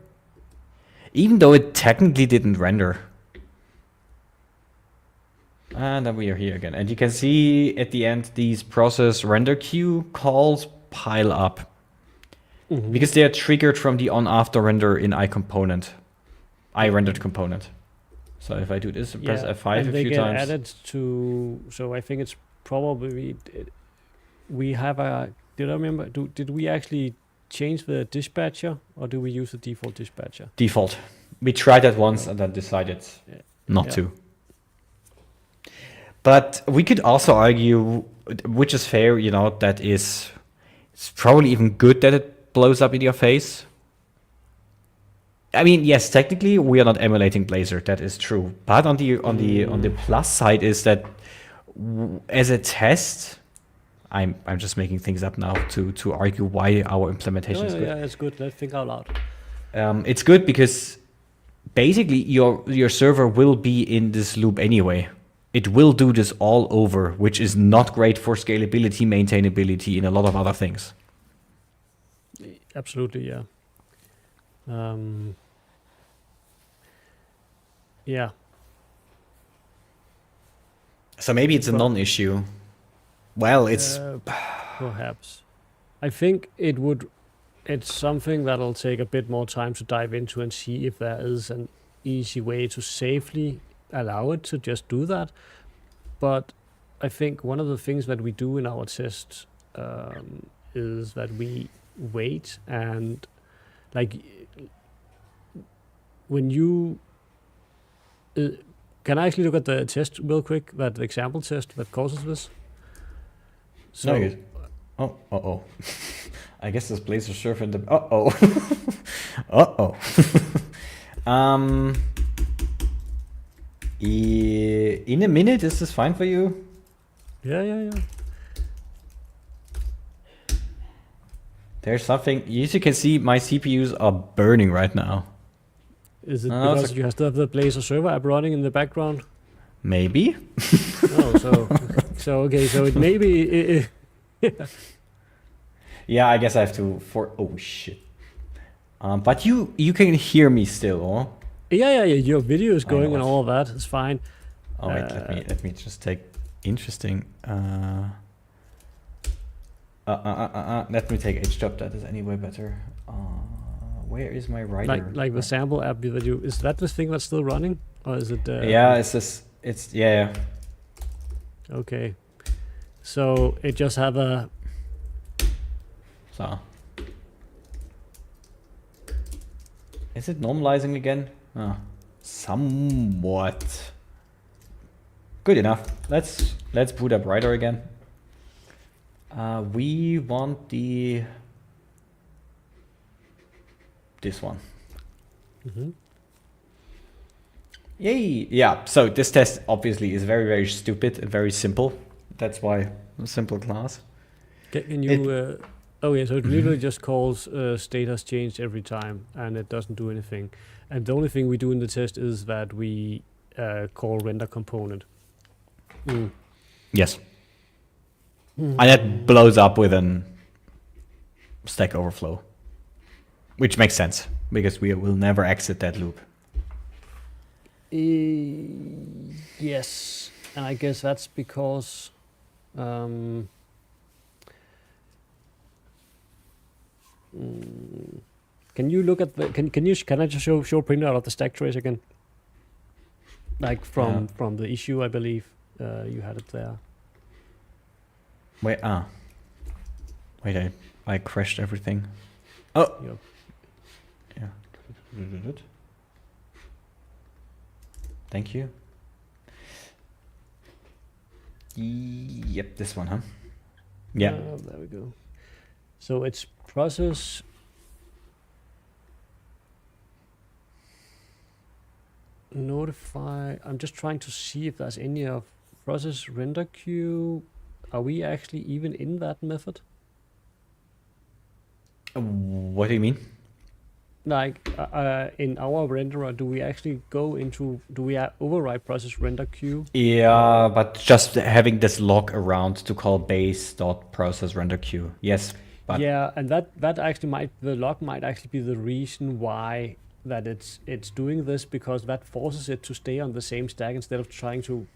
Even though it technically didn't render. And then we are here again. And you can see at the end, these process render queue calls pile up. Because they are triggered from the on-after render in iRendered component. So if I do this and press F5 a few times.
Added to, so I think it's probably, we have a, did I remember, did we actually change the dispatcher or do we use the default dispatcher?
Default. We tried that once and then decided not to. But we could also argue, which is fair, you know, that it's probably even good that it blows up in your face. I mean, yes, technically we are not emulating Blazor, that is true. But on the plus side is that as a test, I'm just making things up now to argue why our implementation is good.
Yeah, it's good. Let's think out loud.
It's good because basically your server will be in this loop anyway. It will do this all over, which is not great for scalability, maintainability, and a lot of other things.
Absolutely, yeah. Yeah.
So maybe it's a non-issue. Well, it's
perhaps. I think it's something that'll take a bit more time to dive into and see if there is an easy way to safely allow it to just do that. But I think one of the things that we do in our test is that we wait and like when you can I actually look at the test real quick, that example test that causes this? So
oh. I guess this placer surf in the in a minute, is this fine for you?
Yeah.
There's something, as you can see, my CPUs are burning right now.
Is it because you still have the Blazor server app running in the background?
Maybe.
So okay, so it maybe.
Yeah, I guess I have to oh shit. But you can hear me still, oh?
Yeah. Your video is going and all of that. It's fine.
Oh wait, let me just take interesting. Let me take HTOP. That is anyway better. Where is my writer?
Like the sample app that you, is that the thing that's still running, or is it?
Yeah, it's this. It's yeah.
Okay, so it just have a.
So. Is it normalizing again? Oh, somewhat. Good enough. Let's boot up writer again. We want this one. Yay! Yeah. So this test obviously is very, very stupid and very simple. That's why a simple class.
Can you? Oh yeah. So it literally just calls state has changed every time, and it doesn't do anything. And the only thing we do in the test is that we call render component.
Yes. And that blows up with an Stack Overflow, which makes sense because we will never exit that loop.
Yes, and I guess that's because can you look at the can I just show printout of the stack trace again? Like from the issue, I believe you had it there.
Wait, I crashed everything. Oh.
Yep.
Yeah. Thank you. Yep, this one, huh? Yeah.
There we go. So it's process. Notify. I'm just trying to see if there's any of process render queue. Are we actually even in that method?
What do you mean?
Like in our renderer, do we actually go into, do we override process render queue?
Yeah, but just having this log around to call base.process render queue. Yes. But
yeah, and that actually the log might actually be the reason why that it's doing this, because that forces it to stay on the same stack instead of trying to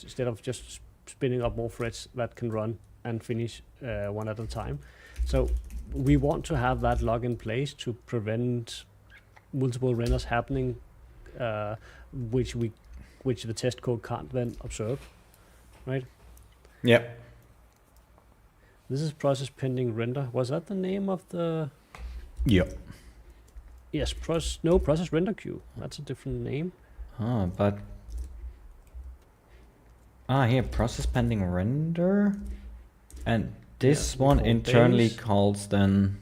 instead of just spinning up more threads that can run and finish one at a time. So we want to have that log in place to prevent multiple renders happening, which the test code can't then observe, right?
Yeah.
This is process pending render. Was that the name of the?
Yeah.
Yes, process render queue. That's a different name.
But here, process pending render, and this one internally calls then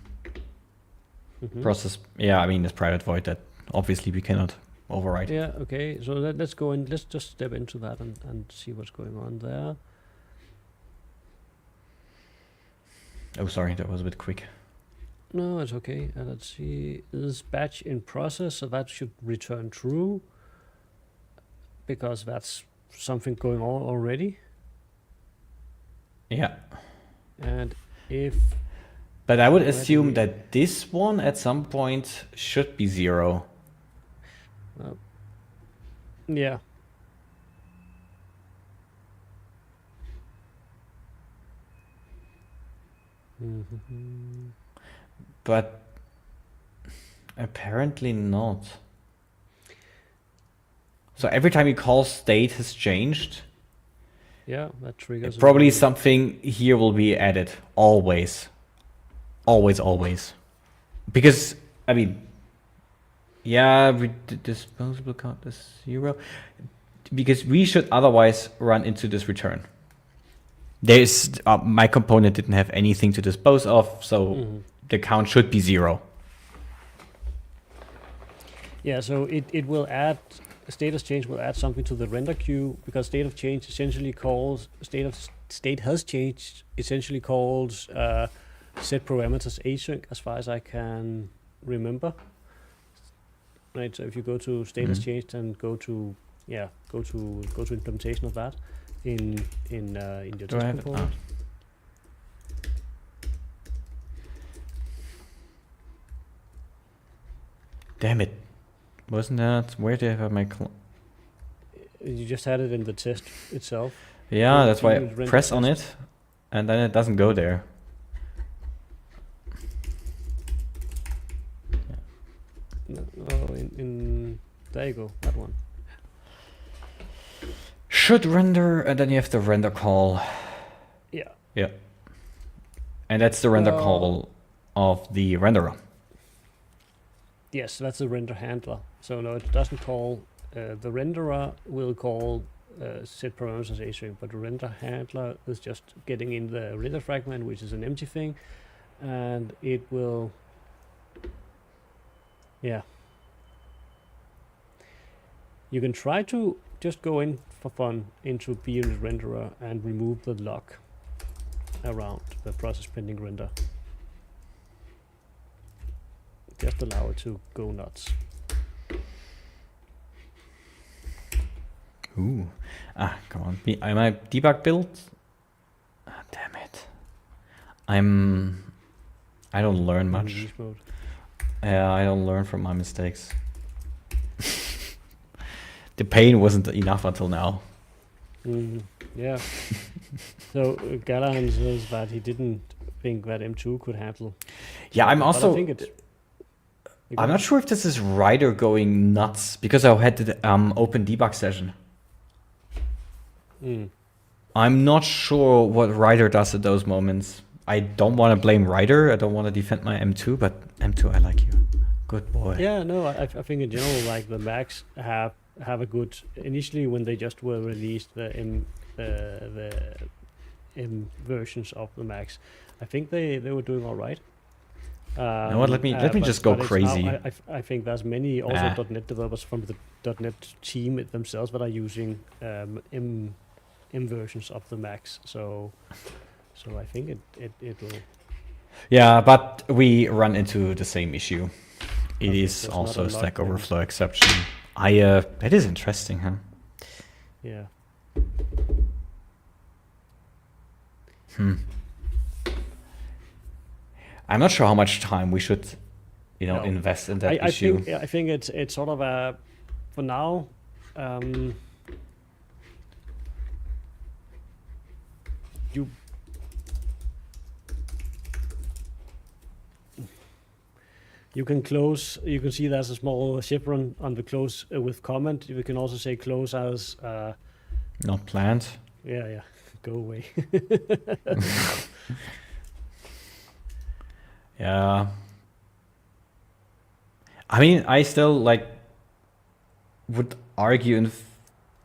process. Yeah, I mean this private void that obviously we cannot override.
Yeah. Okay. So let's go and let's just step into that and see what's going on there.
Oh, sorry, that was a bit quick.
No, it's okay. Let's see. Is batch in process, so that should return true, because that's something going on already.
Yeah.
And if...
But I would assume that this one at some point should be 0.
Yeah.
But apparently not. So every time you call state has changed,
Yeah, that triggers.
probably something here will be added. Always. Always, always. Because, I mean, yeah, disposable count is 0. Because we should otherwise run into this return. There's my component didn't have anything to dispose of, so the count should be 0.
Yeah, so it will add, status change will add something to the render queue, because state of change essentially calls, state has changed essentially calls set parameters async, as far as I can remember. Right, so if you go to status changed and go to implementation of that in your test component.
Damn it. Wasn't that... Where did I have my...
You just had it in the test itself.
Yeah, that's why I press on it, and then it doesn't go there.
Oh, there you go, that one.
Should render, and then you have the render call.
Yeah.
Yeah. And that's the render call of the renderer.
Yes, that's the render handler. So no, it doesn't call, the renderer will call set parameters async, but the render handler is just getting in the render fragment, which is an empty thing, and it will, yeah. You can try to just go in for fun into bUnit renderer and remove the lock around the process pending render. Just allow it to go nuts.
Ooh. Come on. Am I debug build? Damn it. I don't learn much. Yeah, I don't learn from my mistakes. The pain wasn't enough until now.
Yeah. So Gallahan says that he didn't think that M2 could handle.
Yeah, I'm also...
I think it's...
I'm not sure if this is Rider going nuts, because I had the open debug session. I'm not sure what Rider does at those moments. I don't want to blame Rider. I don't want to defend my M2, but M2, I like you. Good boy.
Yeah, no, I think in general, like the Macs have a good... Initially, when they just were released, the M versions of the Macs, I think they were doing all right.
You know what? Let me just go crazy.
Now, I think there's many also .NET developers from the .NET team themselves that are using M versions of the Macs. So I think it will.
Yeah, but we run into the same issue. It is also a Stack Overflow exception. That is interesting, huh?
Yeah.
I'm not sure how much time we should, invest in that issue.
I think it's sort of a, for now, you can close. You can see there's a small chevron on the close with comment. You can also say close as
not planned.
Yeah. Go away.
Yeah. I mean, I still would argue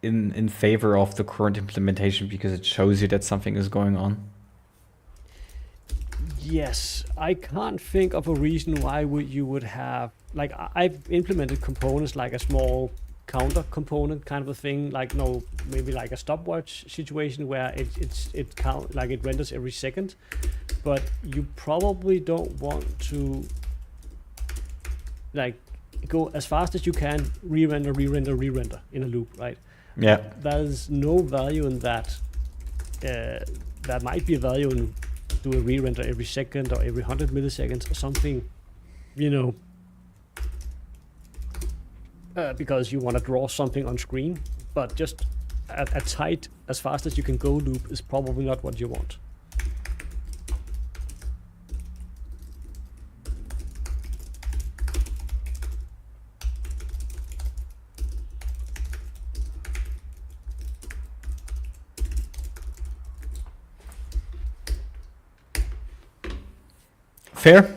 in favor of the current implementation because it shows you that something is going on.
Yes, I can't think of a reason why you would have, like, I've implemented components like a small counter component kind of a thing, like maybe like a stopwatch situation where it count, like it renders every second, but you probably don't want to like go as fast as you can, re-render in a loop, right?
Yeah.
There's no value in that. There might be a value in do a re-render every second or every 100 milliseconds or something, because you want to draw something on screen, but just a tight, as fast as you can go loop is probably not what you want.
Fair.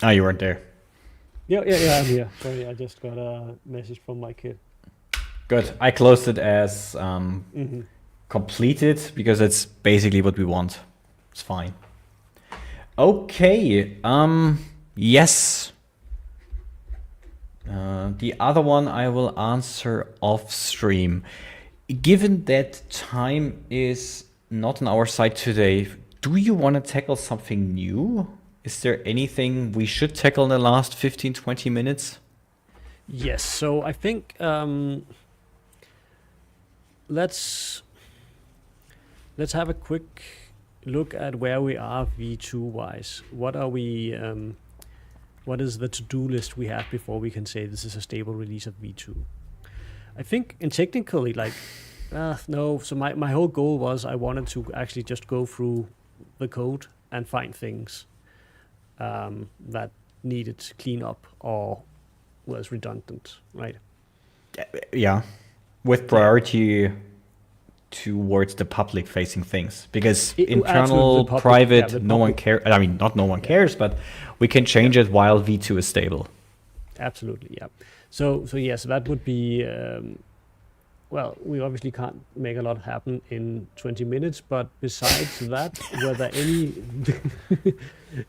Oh, you weren't there.
Yeah, I'm here. Sorry, I just got a message from my kid.
Good. I closed it as
Mm-hmm.
completed because it's basically what we want. It's fine. Okay. Yes. The other one I will answer off stream. Given that time is not on our side today, do you want to tackle something new? Is there anything we should tackle in the last 15, 20 minutes?
Yes, so I think let's have a quick look at where we are V2 wise. What are we? What is the to-do list we have before we can say this is a stable release of V2? I think, and technically, like, no. So my whole goal was I wanted to actually just go through the code and find things that needed cleanup or was redundant, right?
Yeah, with priority towards the public-facing things, because internal, private, no one cares. I mean, not no one cares, but we can change it while V2 is stable.
Absolutely, yeah. So yes, that would be. Well, we obviously can't make a lot happen in 20 minutes, but besides that,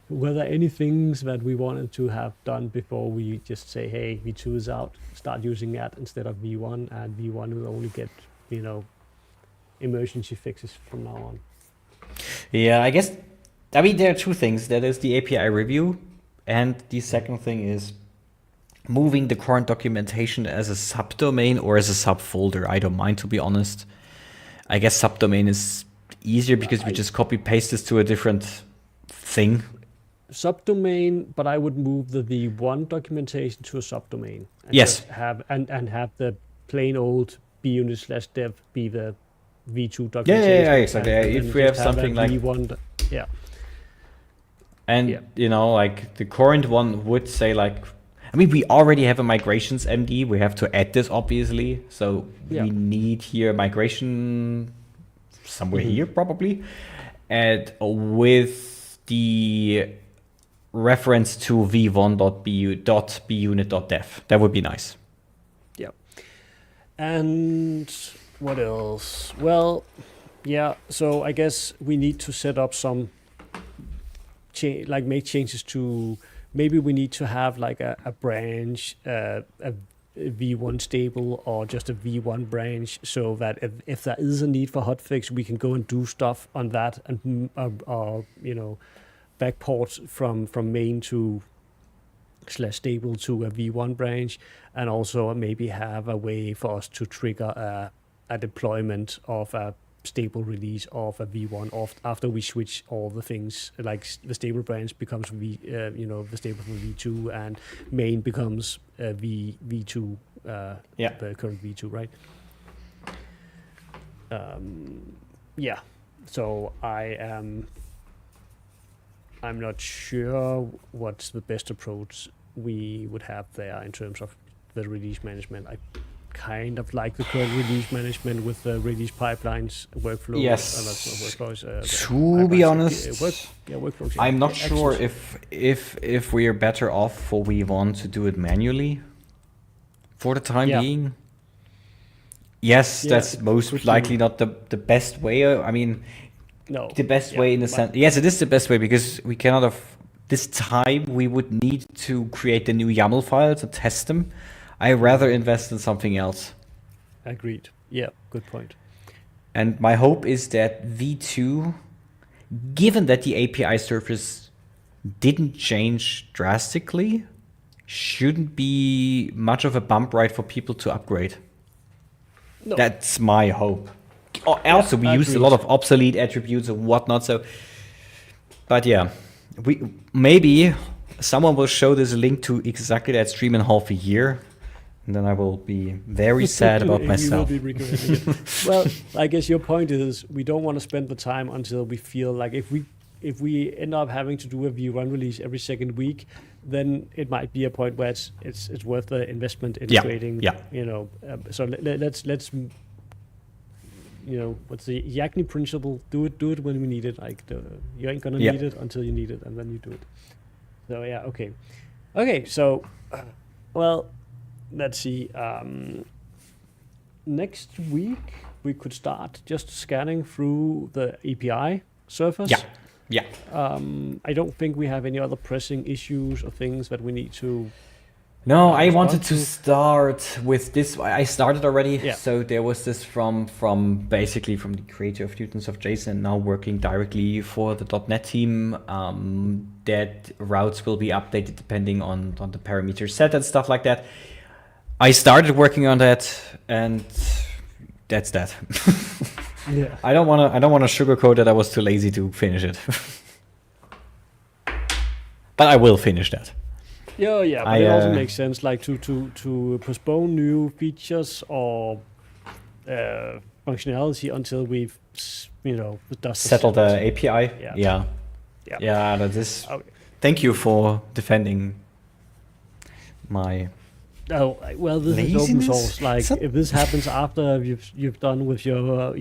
were there any things that we wanted to have done before we just say, hey, V2 is out, start using that instead of V1, and V1 will only get, emergency fixes from now on?
Yeah, I mean, there are two things. That is the API review, and the second thing is moving the current documentation as a subdomain or as a subfolder. I don't mind, to be honest. I guess subdomain is easier because we just copy paste this to a different thing.
Subdomain, but I would move the V1 documentation to a subdomain. And
yes.
Have the plain old bUnit/dev be the V2 documentation.
Yeah, exactly. If we have something like
V1, yeah.
And like the current one would say like, I mean, we already have a migrations MD. We have to add this, obviously. So we need here migration somewhere here, probably. And with the reference to v1.bUnit.dev. That would be nice.
Yeah. And what else? Well, yeah. So I guess we need to set up some, make changes to. Maybe we need to have like a branch, a V1 stable, or just a V1 branch, so that if there is a need for hotfix, we can go and do stuff on that and backport from main to /stable to a V1 branch, and also maybe have a way for us to trigger a deployment of a stable release of a V1 after we switch all the things, like the stable branch becomes the stable for V2, and main becomes V2, the current V2, right? Yeah. So I'm not sure what's the best approach we would have there in terms of the release management. I kind of like the current release management with the release pipelines workflow.
Yes.
Workflows,
to be honest,
workflows.
I'm not sure if we are better off for V1 to do it manually for the time being. Yes, that's most likely not the best way. I mean,
no,
the best way in the sense. Yes, it is the best way because we cannot have this time. We would need to create the new YAML files and test them. I rather invest in something else.
Agreed. Yeah, good point.
And my hope is that V2, given that the API surface didn't change drastically, shouldn't be much of a bump ride for people to upgrade. No. That's my hope. Also, we used a lot of obsolete attributes and whatnot. So, but yeah, maybe someone will show this link to exactly that stream in half a year. And then I will be very sad about myself.
You will be regretting it. Well, I guess your point is we don't want to spend the time until we feel like if we end up having to do a V1 release every second week, then it might be a point where it's worth the investment in creating. Yeah. So let's what's the Yagni principle? Do it when we need it. Like you ain't gonna need it until you need it, and then you do it. So yeah, okay. So, well, let's see. Next week we could start just scanning through the API surface.
Yeah.
I don't think we have any other pressing issues or things that we need to.
No, I wanted to start with this. I started already.
Yeah.
So there was this from basically from the creator of Newtons of JSON, now working directly for the .NET team. That routes will be updated depending on the parameters set and stuff like that. I started working on that, and that's that.
Yeah.
I don't want to sugarcoat that I was too lazy to finish it. But I will finish that.
Yeah, but it also makes sense, like to postpone new features or functionality until we've
settled the API. Yeah. That is.
Okay.
Thank you for defending my.
Oh well, this
laziness?
is open source. Like if this happens after you've done with your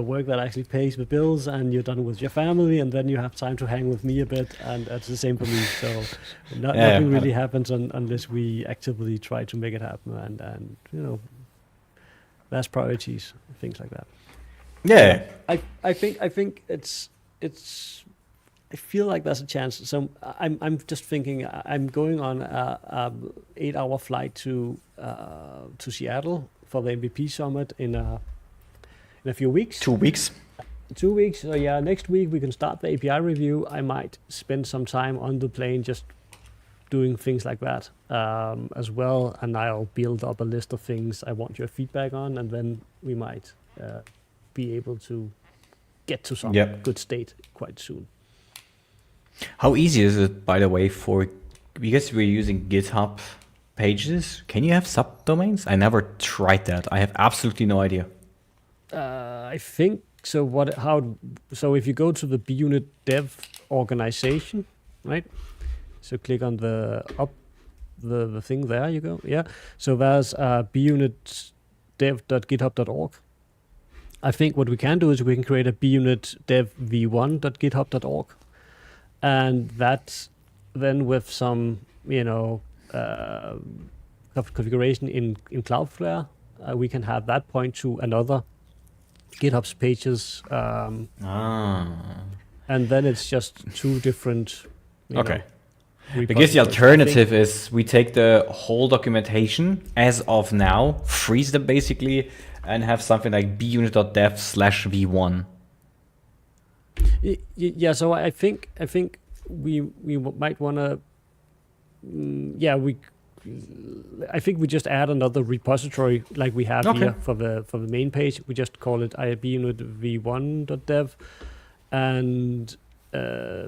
work that actually pays the bills, and you're done with your family, and then you have time to hang with me a bit, and that's the same for me. So nothing really happens unless we actively try to make it happen, and last priorities, things like that.
Yeah,
I think it's. I feel like there's a chance. So I'm just thinking. I'm going on a 8-hour flight to Seattle for the MVP summit in a few weeks.
2 weeks.
2 weeks. So yeah, next week we can start the API review. I might spend some time on the plane just doing things like that as well, and I'll build up a list of things I want your feedback on, and then we might be able to get to some good state quite soon.
How easy is it, by the way, because we're using GitHub pages? Can you have subdomains? I never tried that. I have absolutely no idea.
I think so. So if you go to the bUnit dev organization, right? So click on the thing there. You go. Yeah. So there's bUnit dev.github.org. I think what we can do is we can create a bUnit dev v1.github.org. And that then with some, configuration in Cloudflare, we can have that point to another GitHub's pages. And then it's just two different.
Because the alternative is we take the whole documentation as of now, freeze them basically, and have something like bunit.dev/v1.
Yeah, so I think we might want to. I think we just add another repository like we have here for the main page. We just call it bunit v1.dev, and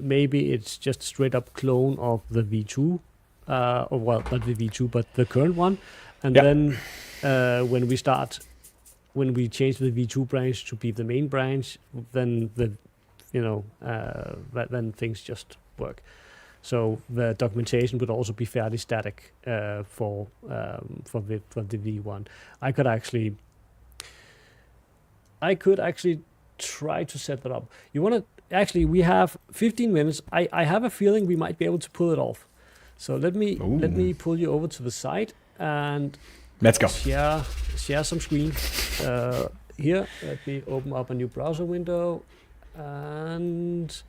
maybe it's just straight up clone of the v2, or well, not the v2, but the current one, and then when we change the v2 branch to be the main branch, then then things just work. So the documentation would also be fairly static for the v1. I could actually try to set that up. We have 15 minutes. I have a feeling we might be able to pull it off. So let me pull you over to the site and
let's go.
Share some screen. Here, let me open up a new browser window and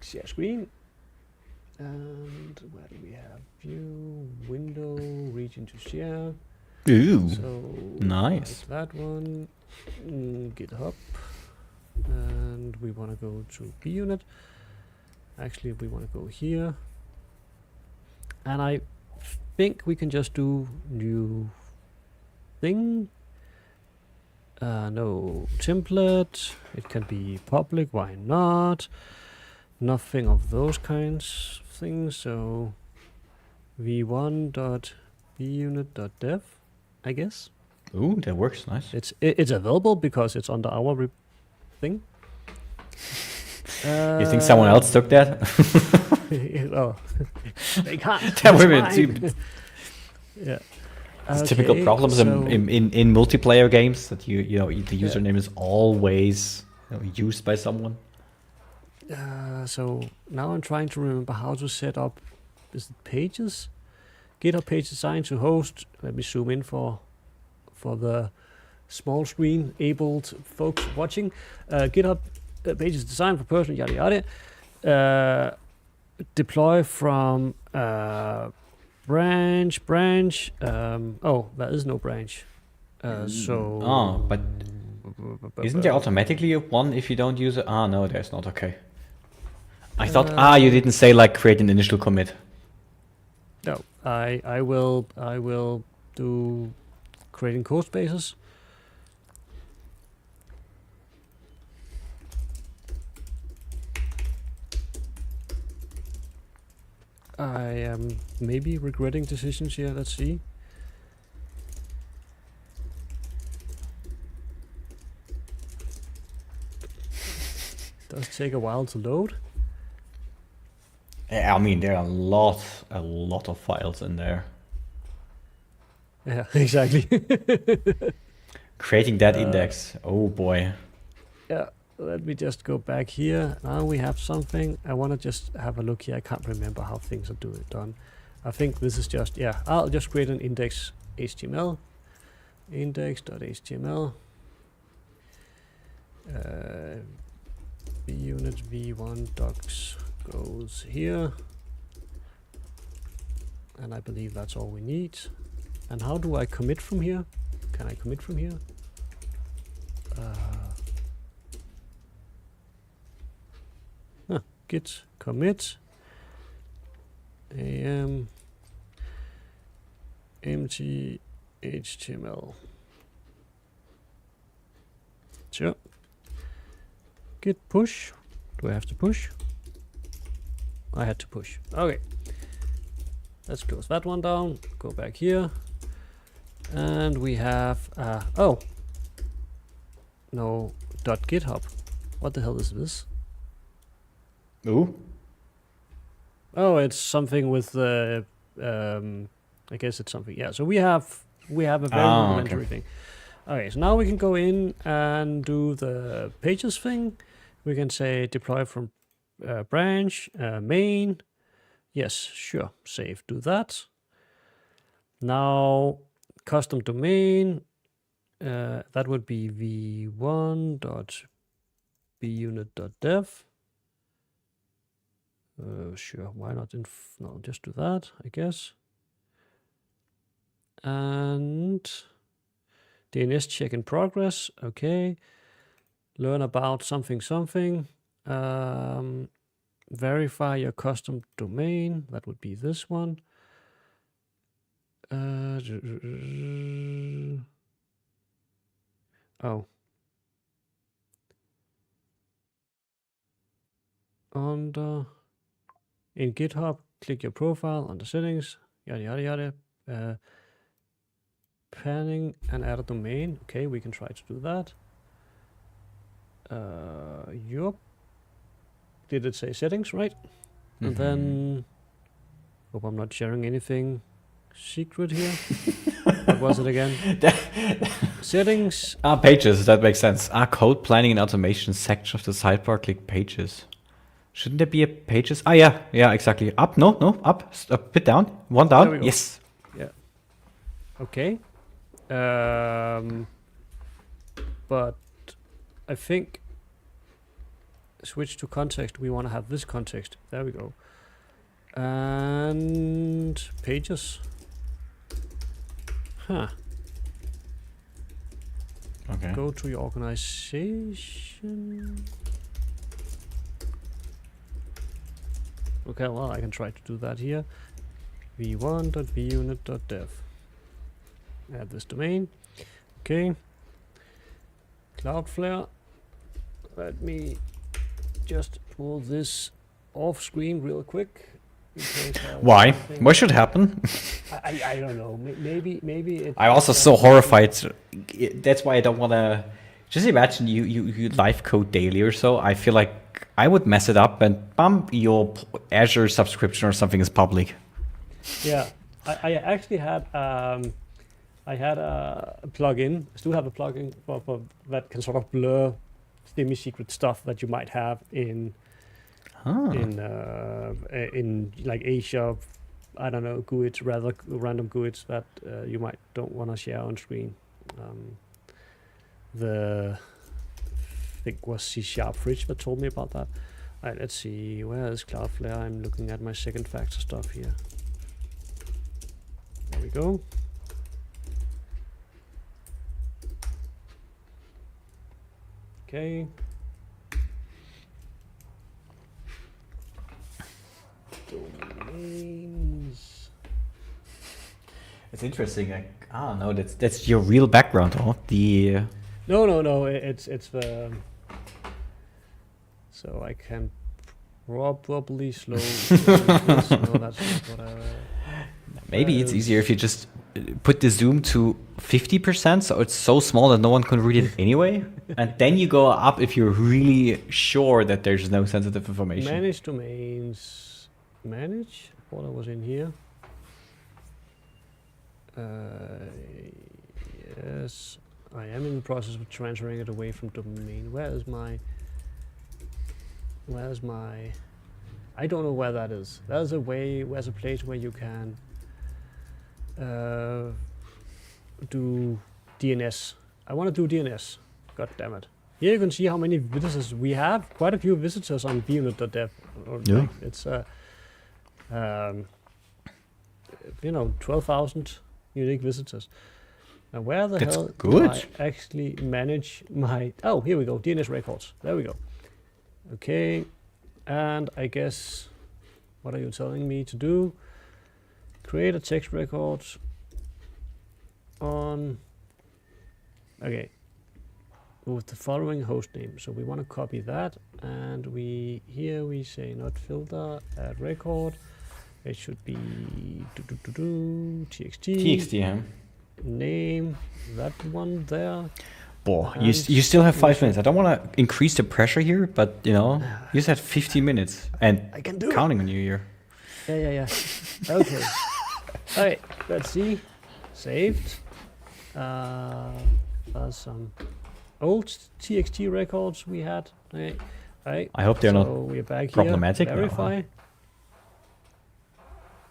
share screen. And where do we have view, window, region to share?
Ooh,
so
nice.
Like that one, GitHub, and we want to go to bUnit. Actually, we want to go here, and I think we can just do new thing. No template. It can be public. Why not? Nothing of those kinds of things. So v1.bunit.dev, I guess.
Ooh, that works. Nice.
It's available because it's under our thing.
You think someone else took that?
Well, they can't.
That would be too.
Yeah.
It's typical problems in multiplayer games that you know the username is always used by someone.
So now I'm trying to remember how to set up. Is it pages? GitHub page design to host. Let me zoom in for the small screen abled folks watching. GitHub pages design for person, yada yada. Deploy from branch. Oh, there is no branch.
But isn't there automatically one if you don't use it? No, there's not. Okay. I thought you didn't say like create an initial commit.
No, I will do creating code spaces. I am maybe regretting decisions here. Let's see. Does take a while to load.
I mean, there are a lot of files in there.
Yeah, exactly.
Creating that index. Oh boy.
Yeah, let me just go back here. Now we have something. I want to just have a look here. I can't remember how things are done. I think this is just, yeah, I'll just create an index HTML. Index.html. bUnit v1 docs goes here. And I believe that's all we need. And how do I commit from here? Can I commit from here? Git commit am empty HTML. Sure. Git push. Do I have to push? I had to push. Okay. Let's close that one down. Go back here. And we have oh no .github. What the hell is this?
Ooh.
Oh, it's something with the I guess it's something. Yeah, so we have a very rudimentary thing. Okay, so now we can go in and do the pages thing. We can say deploy from branch, main. Yes, sure, save, do that. Now custom domain, that would be v1.bunit.dev. Sure, why not? No, just do that, I guess. And DNS check in progress. Okay. Learn about something. Verify your custom domain. That would be this one. Oh. Under in GitHub, click your profile under settings. Yada yada yada. Panning and add a domain. Okay, we can try to do that. Yup. Did it say settings, right? And then hope I'm not sharing anything secret here. What was it again? Settings.
Pages, that makes sense. Code planning and automation section of the sidebar, click pages. Shouldn't there be a pages? Yeah, exactly. Up, no, up, a bit down, one down, yes.
Yeah. Okay. But I think switch to context. We want to have this context. There we go. And pages. Huh.
Okay.
Go to your organization. Okay, well, I can try to do that here. v1.bunit.dev. Add this domain. Okay. Cloudflare. Let me just pull this off screen real quick.
Why? What should happen?
I don't know. Maybe it.
I'm also so horrified. That's why I don't want to. Just imagine you live code daily or so. I feel like I would mess it up and bump your Azure subscription or something is public.
Yeah, I actually had I had a plugin. I still have a plugin for that can sort of blur semi-secret stuff that you might have in like Asia. I don't know, GUIDs, rather random GUIDs that you might don't want to share on screen. I think it was C# Fridge that told me about that. All right, let's see. Where is Cloudflare? I'm looking at my second factor stuff here. There we go. Okay. Domains.
It's interesting. I don't know. That's your real background, huh?
No. It's the. So I can probably slow. This. No, that's not what I.
Maybe it's easier if you just put the zoom to 50%, so it's so small that no one can read it anyway. And then you go up if you're really sure that there's no sensitive information.
Manage domains. Manage? I thought I was in here. Yes, I am in the process of transferring it away from domain. Where's my... I don't know where that is. There's a place where you can do DNS. I want to do DNS. God damn it. Here you can see how many visitors we have. Quite a few visitors on bUnit.dev.
Yeah.
Like it's 12,000 unique visitors. Now where the hell do I actually manage my... Oh, here we go. DNS records. There we go. Okay. And I guess... What are you telling me to do? Create a text record on... Okay. With the following host name. So we want to copy that. And we say not filter, add record. It should be txt.
TXT, yeah.
Name, that one there.
Boy, you still have 5 minutes. I don't want to increase the pressure here, but you said 15 minutes, and
I can do
counting on you here.
Yeah. Okay. All right. Let's see. Saved. There's some old TXT records we had. Okay. All right.
I hope they're not
we're back
problematic.
Here. Verify.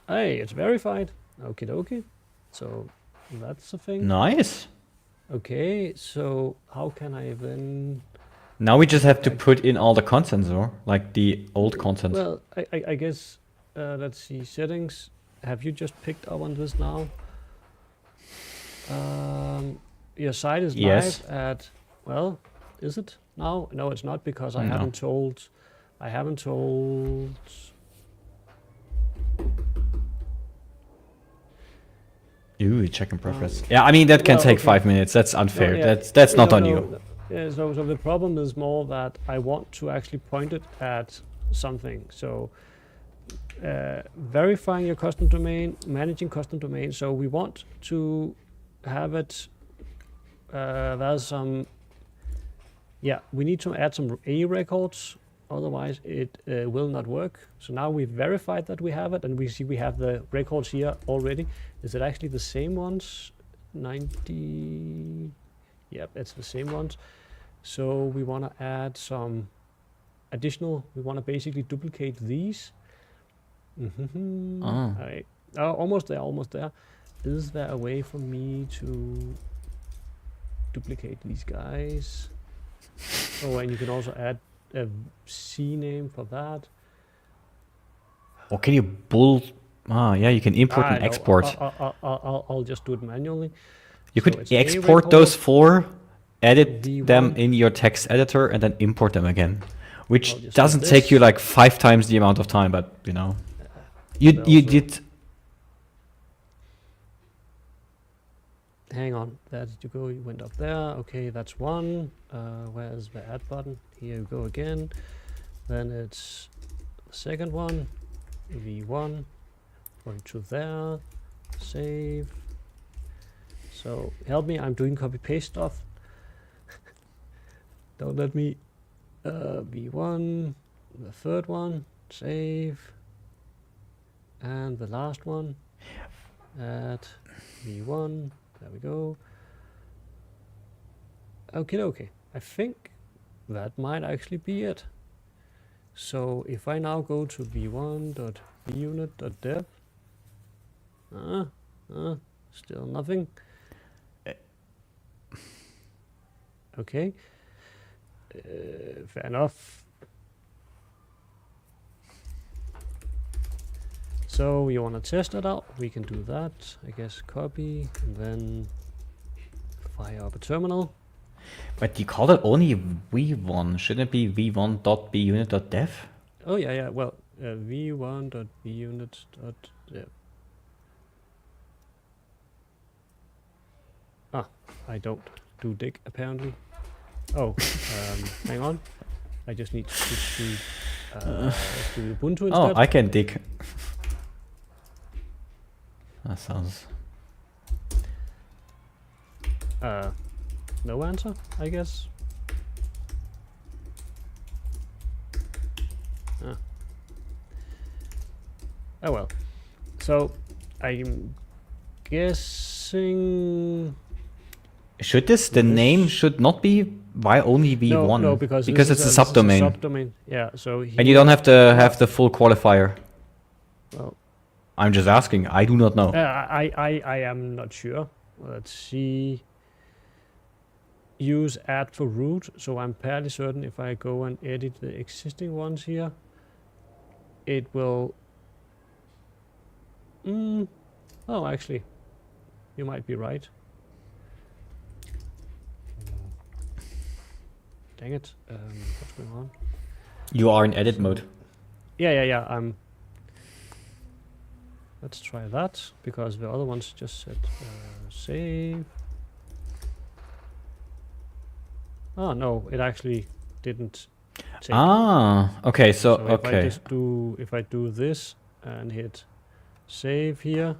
Hey, it's verified. Okie dokie. So that's the thing.
Nice.
Okay, so how can I then...
Now we just have to put in all the contents, or like the old content.
Well, I guess, let's see, settings. Have you just picked up on this now? Your site is live at, well, is it now? No, it's not, because I haven't told...
Ooh, checking preference. Yeah, I mean that can take 5 minutes. That's unfair.
No, yeah.
That's not on you.
Yeah, so the problem is more that I want to actually point it at something. So verifying your custom domain, managing custom domain. So we want to have it. There's some. Yeah, we need to add some A records. Otherwise, it will not work. So now we've verified that we have it, and we see we have the records here already. Is it actually the same ones? 90. Yep, it's the same ones. So we want to add some additional. We want to basically duplicate these. All right. Almost there. Is there a way for me to duplicate these guys? Oh, and you can also add a C name for that.
Or can you yeah, you can import and export.
I'll just do it manually.
You could export those 4, edit them in your text editor, and then import them again, which doesn't take you like 5 times the amount of time, but you did.
Hang on, there did you go? You went up there. Okay, that's one. Where's the add button? Here you go again. Then it's the second one, V1. Going to there, save. So help me, I'm doing copy paste stuff. Don't let me. V1, the third one, save. And the last one, add V1, There we go. Okay. I think that might actually be it. So if I now go to v1.bunit.dev, still nothing. Okay. Fair enough. So you want to test it out? We can do that. I guess copy and then fire up a terminal.
But you called it only v1. Shouldn't it be v1.bunit.dev?
Oh yeah. Well, v1.bunit.dev. I don't do dig apparently. Oh, hang on. I just need to do Ubuntu instead.
Oh, I can dig. That sounds...
no answer, I guess. Oh well. So, I'm guessing...
Should the name should not be why only v1?
No, because
it's a subdomain.
Subdomain, yeah. So
and you don't have to have the full qualifier.
Well,
I'm just asking. I do not know.
I am not sure. Let's see. Use add for root. So I'm fairly certain if I go and edit the existing ones here, it will. Oh, actually, you might be right. Dang it. What's going on?
You are in edit mode.
Yeah. Let's try that, because the other ones just said save. Oh no, it actually didn't take.
Okay, so
okay. If I do this and hit save here,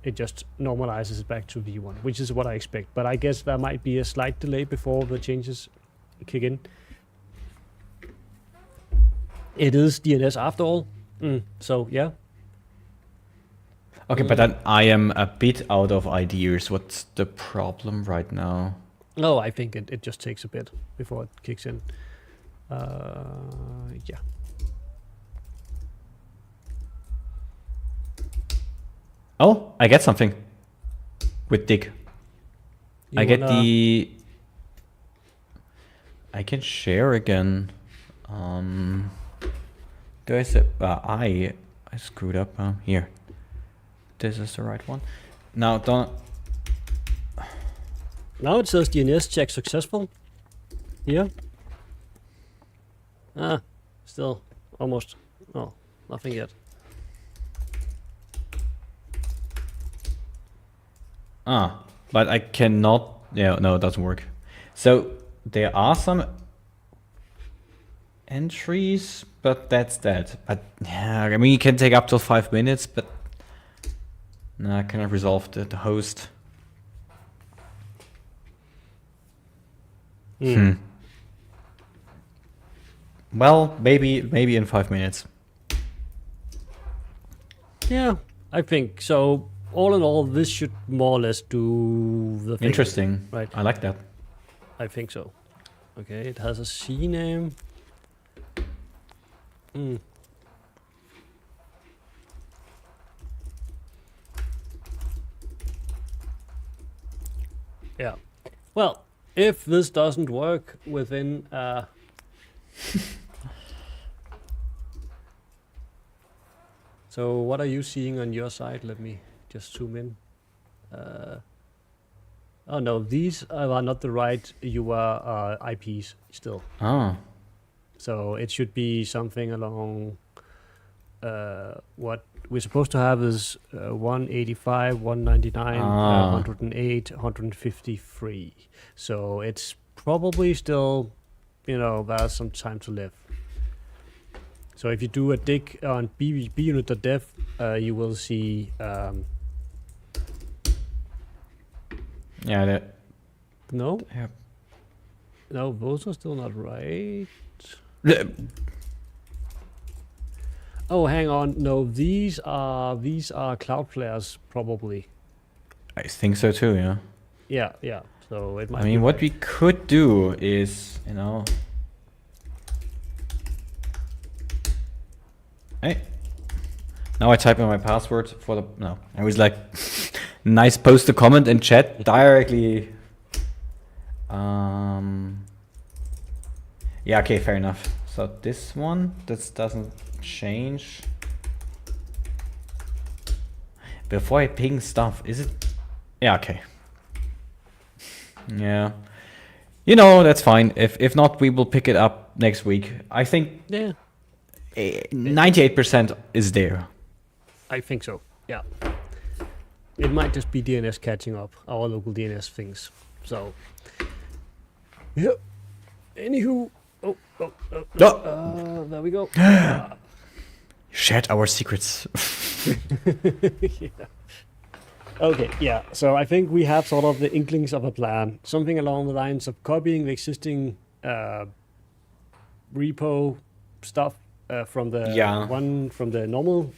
it just normalizes it back to v1, which is what I expect. But I guess there might be a slight delay before the changes kick in. It is DNS after all. So yeah.
Okay, but then I am a bit out of ideas. What's the problem right now?
No, I think it just takes a bit before it kicks in. Yeah.
Oh, I get something with dig. I get the... I can share again. Do I say... I screwed up. Here. This is the right one. Now, don't...
Now it says DNS check successful. Here. Still almost. Oh, nothing yet.
But I cannot... Yeah, no, it doesn't work. So there are some entries, but that's that. But yeah, I mean, you can take up to 5 minutes, but no, I cannot resolve the host. Well, maybe in 5 minutes.
Yeah, I think so. All in all, this should more or less do the thing.
Interesting.
Right.
I like that.
I think so. Okay, it has a C name. Yeah. Well, if this doesn't work within so what are you seeing on your side? Let me just zoom in. Oh no, these are not the right UR IPs still. So it should be something along what we're supposed to have is 185, 199, 108, 153. So it's probably still, there's some time to live. So if you do a dig on bUnit.dev, you will see.
Yeah.
No.
Yeah.
No, those are still not right. Oh, hang on. No, these are Cloudflares probably.
I think so too, yeah.
Yeah. So it might.
I mean, what we could do is, Hey. Now I type in my password for the... No, I was like, nice post a comment in chat directly. Yeah, okay, fair enough. So this one, this doesn't change. Before I ping stuff, is it? Yeah, okay. Yeah. That's fine. If not, we will pick it up next week. I think 98% is there.
I think so, yeah. It might just be DNS catching up, our local DNS things. So, yeah. Anywho, there we go.
Shared our secrets.
Yeah. Okay, yeah. So I think we have sort of the inklings of a plan, something along the lines of copying the existing repo stuff from the one from the normal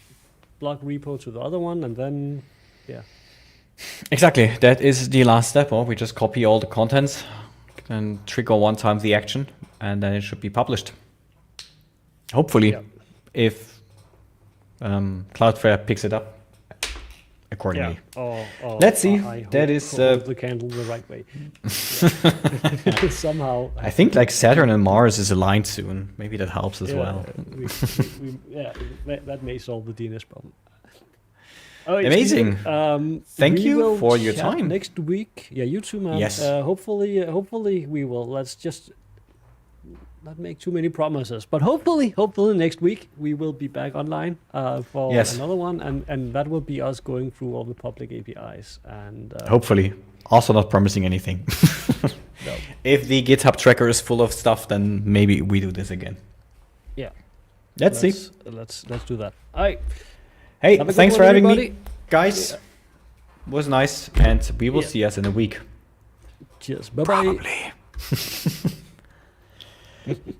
blog repo to the other one, and then
Exactly. That is the last step. We just copy all the contents and trigger one time the action, and then it should be published. Hopefully, if Cloudflare picks it up accordingly.
Or
let's see.
That is the candle the right way. Somehow.
I think like Saturn and Mars is aligned soon. Maybe that helps as well.
That may solve the DNS problem. Oh,
amazing! Thank you for your time.
Next week, yeah, you too, man.
Yes.
Hopefully we will. Let's just not make too many promises, but hopefully next week we will be back online for another one, and that will be us going through all the public APIs and
hopefully also not promising anything.
No.
If the GitHub tracker is full of stuff, then maybe we do this again.
Yeah,
let's see.
Let's do that. All right.
Hey, thanks for having me, guys. It was nice, and we will see us in a week.
Cheers. Bye bye.
Probably.